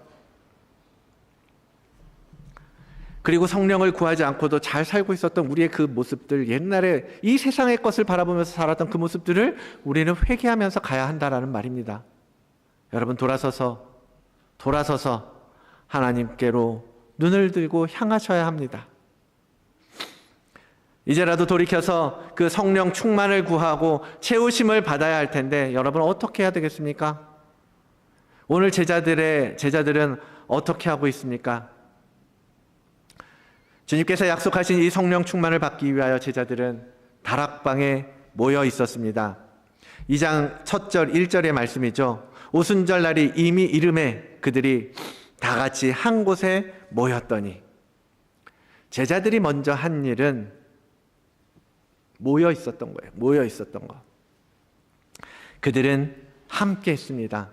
그리고 성령을 구하지 않고도 잘 살고 있었던 우리의 그 모습들, 옛날에 이 세상의 것을 바라보면서 살았던 그 모습들을 우리는 회개하면서 가야 한다라는 말입니다. 여러분 돌아서서 하나님께로 눈을 들고 향하셔야 합니다. 이제라도 돌이켜서 그 성령 충만을 구하고 채우심을 받아야 할 텐데 여러분 어떻게 해야 되겠습니까? 오늘 제자들은 어떻게 하고 있습니까? 주님께서 약속하신 이 성령 충만을 받기 위하여 제자들은 다락방에 모여 있었습니다. 2장 첫 절 1절의 말씀이죠. 오순절 날이 이미 이름에 그들이 다 같이 한 곳에 모였더니 제자들이 먼저 한 일은 모여 있었던 거예요. 모여 있었던 거. 그들은 함께 했습니다.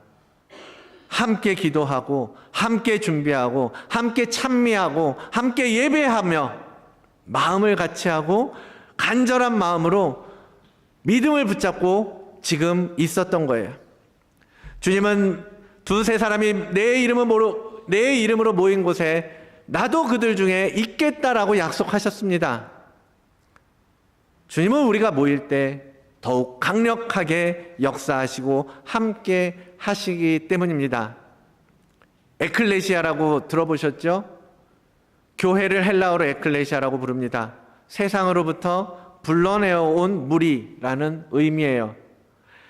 함께 기도하고 함께 준비하고 함께 찬미하고 함께 예배하며 마음을 같이 하고 간절한 마음으로 믿음을 붙잡고 지금 있었던 거예요. 주님은 두세 사람이 내 이름으로 모인 곳에 나도 그들 중에 있겠다라고 약속하셨습니다. 주님은 우리가 모일 때 더욱 강력하게 역사하시고 함께 하시기 때문입니다. 에클레시아라고 들어보셨죠? 교회를 헬라어로 에클레시아라고 부릅니다. 세상으로부터 불러내어 온 무리라는 의미예요.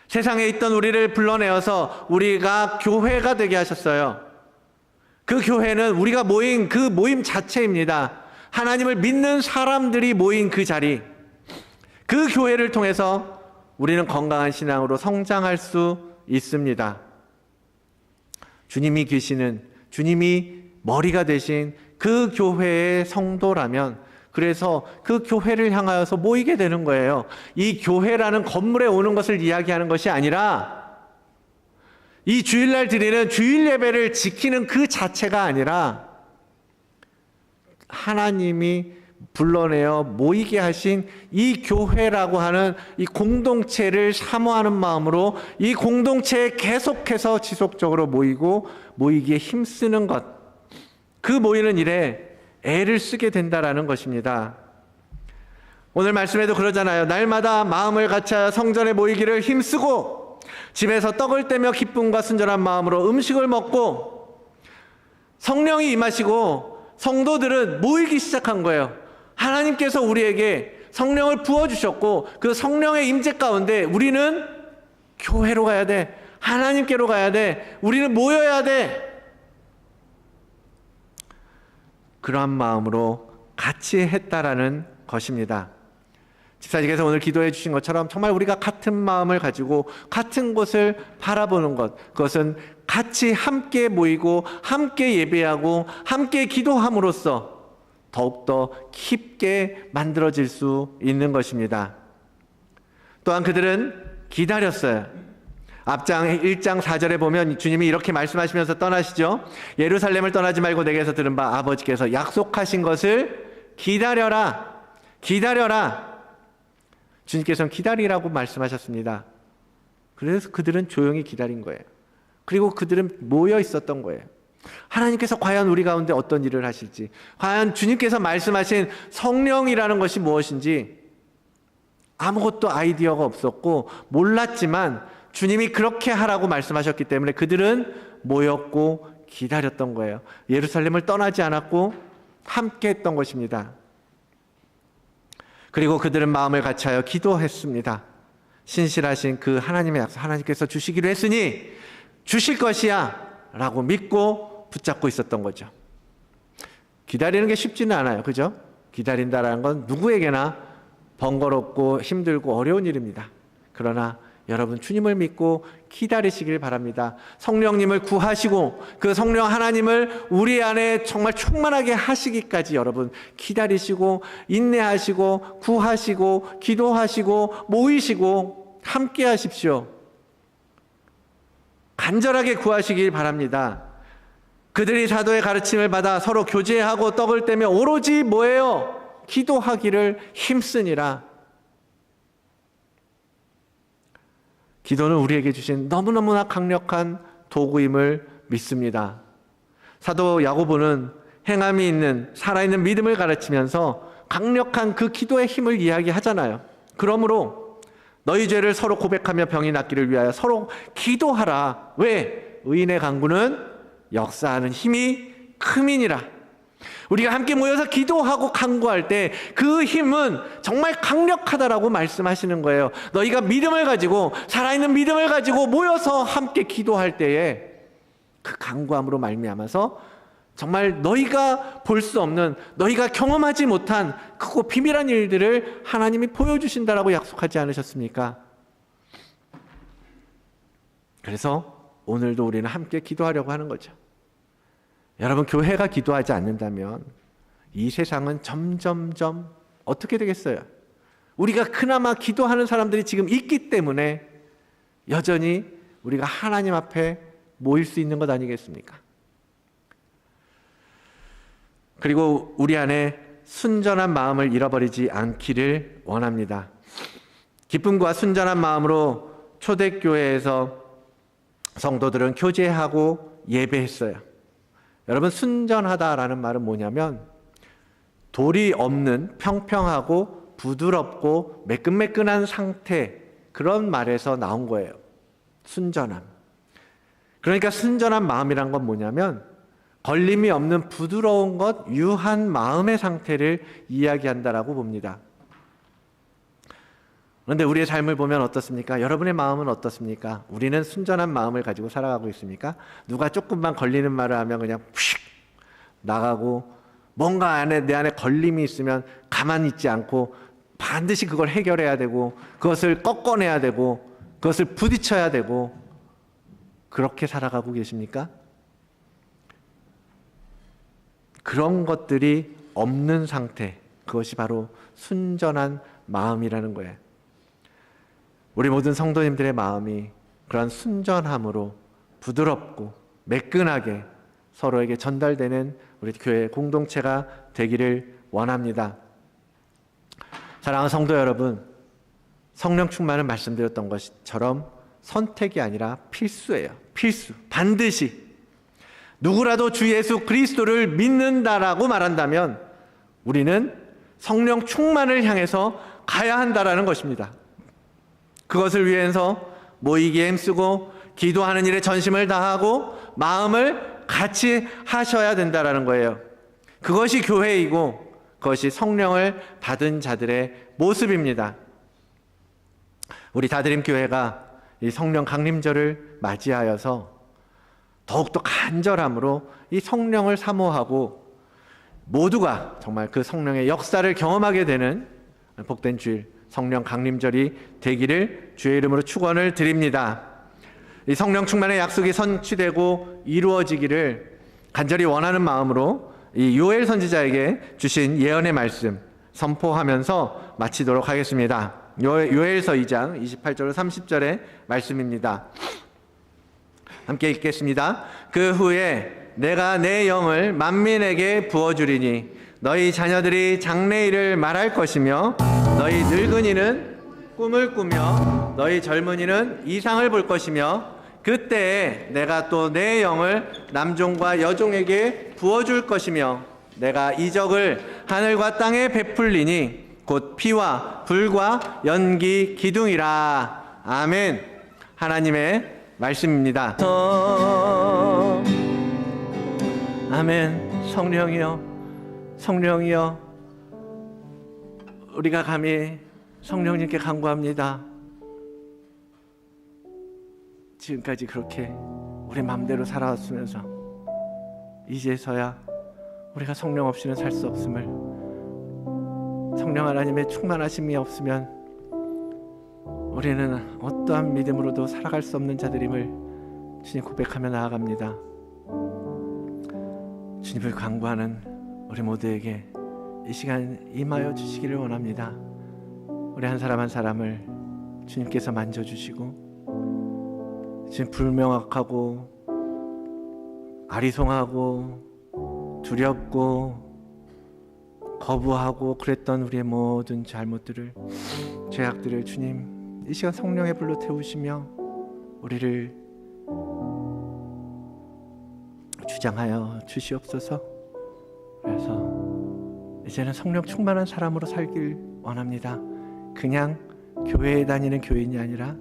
세상에 있던 우리를 불러내어서 우리가 교회가 되게 하셨어요. 그 교회는 우리가 모인 그 모임 자체입니다. 하나님을 믿는 사람들이 모인 그 자리, 그 교회를 통해서 우리는 건강한 신앙으로 성장할 수 있습니다. 주님이 계시는, 주님이 머리가 되신 그 교회의 성도라면, 그래서 그 교회를 향하여서 모이게 되는 거예요. 이 교회라는 건물에 오는 것을 이야기하는 것이 아니라, 이 주일날 드리는 주일 예배를 지키는 그 자체가 아니라, 하나님이 불러내어 모이게 하신 이 교회라고 하는 이 공동체를 사모하는 마음으로 이 공동체에 계속해서 지속적으로 모이기에 힘쓰는 것, 그 모이는 일에 애를 쓰게 된다라는 것입니다. 오늘 말씀에도 그러잖아요. 날마다 마음을 같이하여 성전에 모이기를 힘쓰고 집에서 떡을 떼며 기쁨과 순전한 마음으로 음식을 먹고, 성령이 임하시고 성도들은 모이기 시작한 거예요. 하나님께서 우리에게 성령을 부어주셨고, 그 성령의 임재 가운데 우리는 교회로 가야 돼. 하나님께로 가야 돼. 우리는 모여야 돼. 그러한 마음으로 같이 했다라는 것입니다. 집사님께서 오늘 기도해 주신 것처럼 정말 우리가 같은 마음을 가지고 같은 곳을 바라보는 것, 그것은 같이 함께 모이고 함께 예배하고 함께 기도함으로써 더욱더 깊게 만들어질 수 있는 것입니다. 또한 그들은 기다렸어요. 앞장 1장 4절에 보면 주님이 이렇게 말씀하시면서 떠나시죠. 예루살렘을 떠나지 말고 내게서 들은 바 아버지께서 약속하신 것을 기다려라. 기다려라. 주님께서는 기다리라고 말씀하셨습니다. 그래서 그들은 조용히 기다린 거예요. 그리고 그들은 모여 있었던 거예요. 하나님께서 과연 우리 가운데 어떤 일을 하실지, 과연 주님께서 말씀하신 성령이라는 것이 무엇인지 아무것도 아이디어가 없었고 몰랐지만 주님이 그렇게 하라고 말씀하셨기 때문에 그들은 모였고 기다렸던 거예요. 예루살렘을 떠나지 않았고 함께 했던 것입니다. 그리고 그들은 마음을 같이하여 기도했습니다. 신실하신 그 하나님의 약속, 하나님께서 주시기로 했으니 주실 것이야 라고 믿고 붙잡고 있었던 거죠. 기다리는 게 쉽지는 않아요. 그죠? 기다린다라는 건 누구에게나 번거롭고 힘들고 어려운 일입니다. 그러나 여러분 주님을 믿고 기다리시길 바랍니다. 성령님을 구하시고 그 성령 하나님을 우리 안에 정말 충만하게 하시기까지 여러분 기다리시고 인내하시고 구하시고 기도하시고 모이시고 함께 하십시오. 간절하게 구하시길 바랍니다. 그들이 사도의 가르침을 받아 서로 교제하고 떡을 떼며 오로지 뭐예요? 기도하기를 힘쓰니라. 기도는 우리에게 주신 너무너무나 강력한 도구임을 믿습니다. 사도 야고보는 행함이 있는 살아있는 믿음을 가르치면서 강력한 그 기도의 힘을 이야기하잖아요. 그러므로 너희 죄를 서로 고백하며 병이 낫기를 위하여 서로 기도하라. 왜? 의인의 간구는 역사하는 힘이 큼이니라. 우리가 함께 모여서 기도하고 간구할 때 그 힘은 정말 강력하다라고 말씀하시는 거예요. 너희가 믿음을 가지고 살아있는 믿음을 가지고 모여서 함께 기도할 때에 그 간구함으로 말미암아서 정말 너희가 볼 수 없는, 너희가 경험하지 못한 크고 비밀한 일들을 하나님이 보여주신다라고 약속하지 않으셨습니까? 그래서 오늘도 우리는 함께 기도하려고 하는 거죠. 여러분, 교회가 기도하지 않는다면 이 세상은 점점점 어떻게 되겠어요? 우리가 그나마 기도하는 사람들이 지금 있기 때문에 여전히 우리가 하나님 앞에 모일 수 있는 것 아니겠습니까? 그리고 우리 안에 순전한 마음을 잃어버리지 않기를 원합니다. 기쁨과 순전한 마음으로 초대교회에서 성도들은 교제하고 예배했어요. 여러분, 순전하다라는 말은 뭐냐면 돌이 없는 평평하고 부드럽고 매끈매끈한 상태, 그런 말에서 나온 거예요. 순전함. 그러니까 순전한 마음이란 건 뭐냐면 걸림이 없는 부드러운 것, 유한 마음의 상태를 이야기한다라고 봅니다. 그런데 우리의 삶을 보면 어떻습니까? 여러분의 마음은 어떻습니까? 우리는 순전한 마음을 가지고 살아가고 있습니까? 누가 조금만 걸리는 말을 하면 그냥 푸식 나가고, 뭔가 내 안에 걸림이 있으면 가만히 있지 않고 반드시 그걸 해결해야 되고, 그것을 꺾어내야 되고, 그것을 부딪혀야 되고, 그렇게 살아가고 계십니까? 그런 것들이 없는 상태, 그것이 바로 순전한 마음이라는 거예요. 우리 모든 성도님들의 마음이 그런 순전함으로 부드럽고 매끈하게 서로에게 전달되는 우리 교회 공동체가 되기를 원합니다. 사랑하는 성도 여러분, 성령 충만을 말씀드렸던 것처럼 선택이 아니라 필수예요. 필수. 반드시. 누구라도 주 예수 그리스도를 믿는다라고 말한다면 우리는 성령 충만을 향해서 가야 한다라는 것입니다. 그것을 위해서 모이기에 힘쓰고 기도하는 일에 전심을 다하고 마음을 같이 하셔야 된다라는 거예요. 그것이 교회이고 그것이 성령을 받은 자들의 모습입니다. 우리 다드림 교회가 이 성령 강림절을 맞이하여서 더욱더 간절함으로 이 성령을 사모하고 모두가 정말 그 성령의 역사를 경험하게 되는 복된 주일 성령 강림절이 되기를 주의 이름으로 축원을 드립니다. 이 성령 충만의 약속이 성취되고 이루어지기를 간절히 원하는 마음으로 이 요엘 선지자에게 주신 예언의 말씀 선포하면서 마치도록 하겠습니다. 요엘서 2장 28절 30절의 말씀입니다. 함께 읽겠습니다. 그 후에 내가 내 영을 만민에게 부어주리니 너희 자녀들이 장래일을 말할 것이며 너희 늙은이는 꿈을 꾸며 너희 젊은이는 이상을 볼 것이며 그때에 내가 또 내 영을 남종과 여종에게 부어줄 것이며 내가 이적을 하늘과 땅에 베풀리니 곧 피와 불과 연기 기둥이라. 아멘. 하나님의 말씀입니다. 아멘. 성령이여, 성령이여, 우리가 감히 성령님께 간구합니다. 지금까지 그렇게 우리 마음대로 살아왔으면서 이제서야 우리가 성령 없이는 살 수 없음을, 성령 하나님의 충만하심이 없으면 우리는 어떠한 믿음으로도 살아갈 수 없는 자들임을 주님 고백하며 나아갑니다. 주님을 간구하는 우리 모두에게 이 시간 임하여 주시기를 원합니다. 우리 한 사람 한 사람을 주님께서 만져주시고, 지금 불명확하고 아리송하고 두렵고 거부하고 그랬던 우리의 모든 잘못들을, 죄악들을 주님 이 시간 성령의 불로 태우시며 우리를 주장하여 주시옵소서. 그래서 이제는 성령 충만한 사람으로 살길 원합니다. 그냥 교회에 다니는 교인이 아니라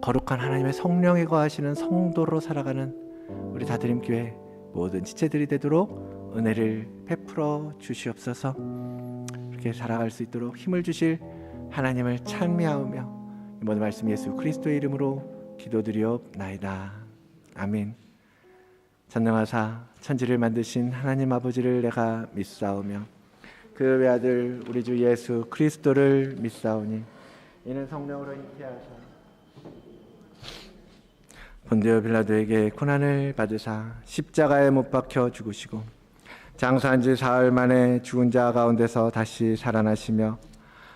거룩한 하나님의 성령에 거하시는 성도로 살아가는 우리 다드림 교회 모든 지체들이 되도록 은혜를 베풀어 주시옵소서. 이렇게 살아갈 수 있도록 힘을 주실 하나님을 찬미하오며 이번 말씀 예수 그리스도의 이름으로 기도드리옵나이다. 아멘. 전능하사 천지를 만드신 하나님 아버지를 내가 믿사오며 그 외아들 우리 주 예수 그리스도를 믿사오니 이는 성령으로 잉태하사 본디오 빌라도에게 고난을 받으사 십자가에 못 박혀 죽으시고 장사한 지 사흘 만에 죽은 자 가운데서 다시 살아나시며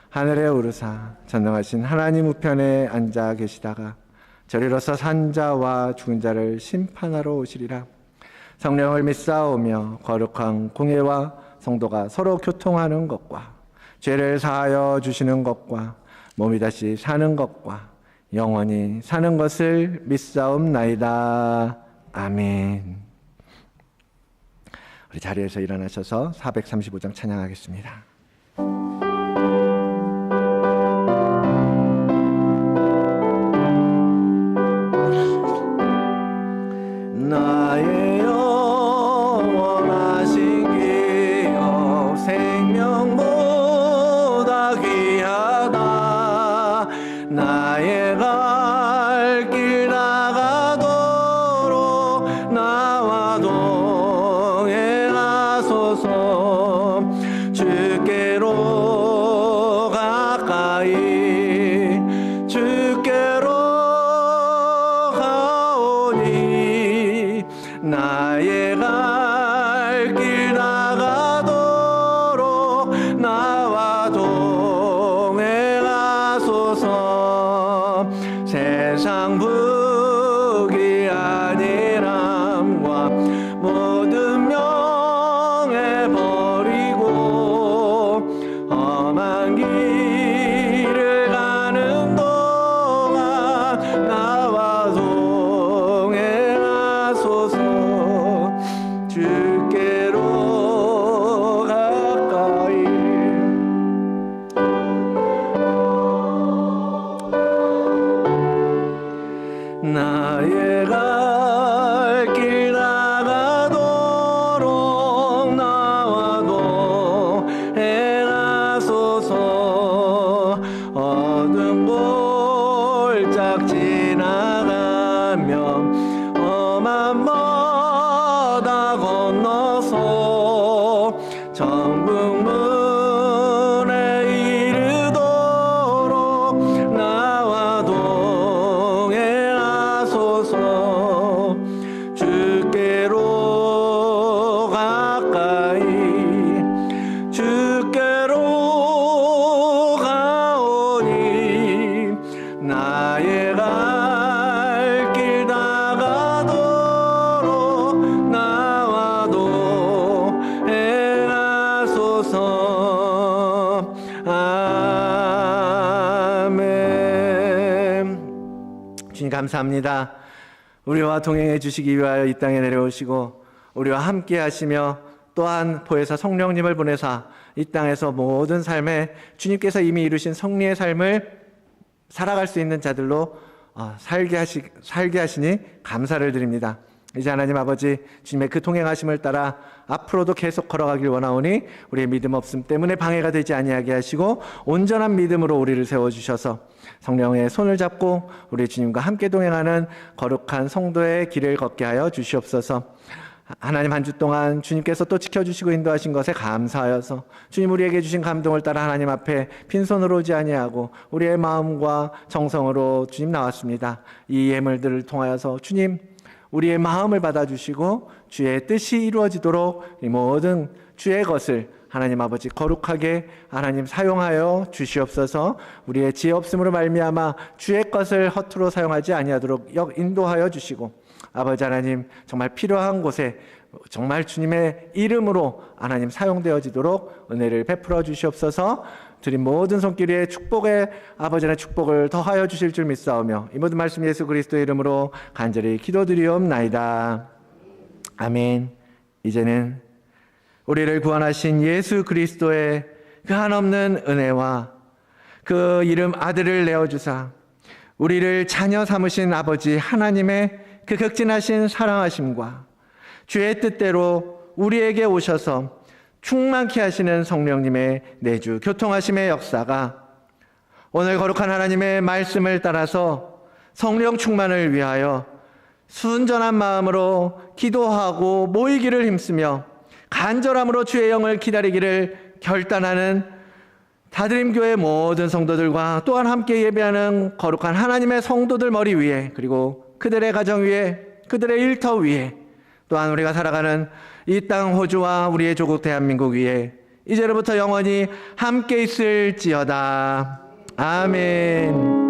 하늘에 오르사 전능하신 하나님 우편에 앉아 계시다가 저리로서 산 자와 죽은 자를 심판하러 오시리라. 성령을 믿사오며 거룩한 공예와 성도가 서로 교통하는 것과 죄를 사하여 주시는 것과 몸이 다시 사는 것과 영원히 사는 것을 믿사옵나이다. 아멘. 우리 자리에서 일어나셔서 435장 찬양하겠습니다. 나의 갈 길 나가도록 나와 동행하소서. 주께로 가까이 주께로 가오니 나의 갈 길 나가도록 나와 동행하소서. 세상 부귀 아니람과 모든 명예 버리고 험한 길을 가는 동안 나와 동행하소서. 주께로 가까이 나의 갈 길 나가도록 나와 동행하소서. 어두운 골짝 지나가며 험한 바다 건너서 정북문에 이르도록 나와 동행하소서. 주께로 가까이 주께로 가오니 나의 갈 길 나가도록 나와 동행하소서. 아멘. 주님 감사합니다. 우리와 동행해 주시기 위하여 이 땅에 내려오시고 우리와 함께 하시며 또한 보혜사 성령님을 보내사 이 땅에서 모든 삶에 주님께서 이미 이루신 성리의 삶을 살아갈 수 있는 자들로 살게 하시니 감사를 드립니다. 이제 하나님 아버지 주님의 그 동행하심을 따라 앞으로도 계속 걸어가길 원하오니 우리의 믿음 없음 때문에 방해가 되지 아니하게 하시고 온전한 믿음으로 우리를 세워주셔서 성령의 손을 잡고 우리 주님과 함께 동행하는 거룩한 성도의 길을 걷게 하여 주시옵소서. 하나님 한 주 동안 주님께서 또 지켜주시고 인도하신 것에 감사하여서 주님 우리에게 주신 감동을 따라 하나님 앞에 빈손으로 오지 아니하고 우리의 마음과 정성으로 주님 나왔습니다. 이 예물들을 통하여서 주님 우리의 마음을 받아주시고 주의 뜻이 이루어지도록 이 모든 주의 것을 하나님 아버지 거룩하게 하나님 사용하여 주시옵소서. 우리의 지혜 없음으로 말미암아 주의 것을 허투루 사용하지 아니하도록 인도하여 주시고 아버지 하나님 정말 필요한 곳에 정말 주님의 이름으로 하나님 사용되어지도록 은혜를 베풀어 주시옵소서. 드린 모든 손길 위에 축복의 아버지의 축복을 더하여 주실 줄 믿사오며 이 모든 말씀 예수 그리스도의 이름으로 간절히 기도드리옵나이다. 아멘. 이제는 우리를 구원하신 예수 그리스도의 그 한없는 은혜와 그 이름 아들을 내어주사 우리를 자녀 삼으신 아버지 하나님의 그 극진하신 사랑하심과 주의 뜻대로 우리에게 오셔서 충만케 하시는 성령님의 내주 교통하심의 역사가 오늘 거룩한 하나님의 말씀을 따라서 성령 충만을 위하여 순전한 마음으로 기도하고 모이기를 힘쓰며 간절함으로 주의 영을 기다리기를 결단하는 다드림교회 모든 성도들과 또한 함께 예배하는 거룩한 하나님의 성도들 머리 위에 그리고 그들의 가정 위에 그들의 일터 위에 또한 우리가 살아가는 이 땅 호주와 우리의 조국 대한민국 위에 이제로부터 영원히 함께 있을지어다. 아멘.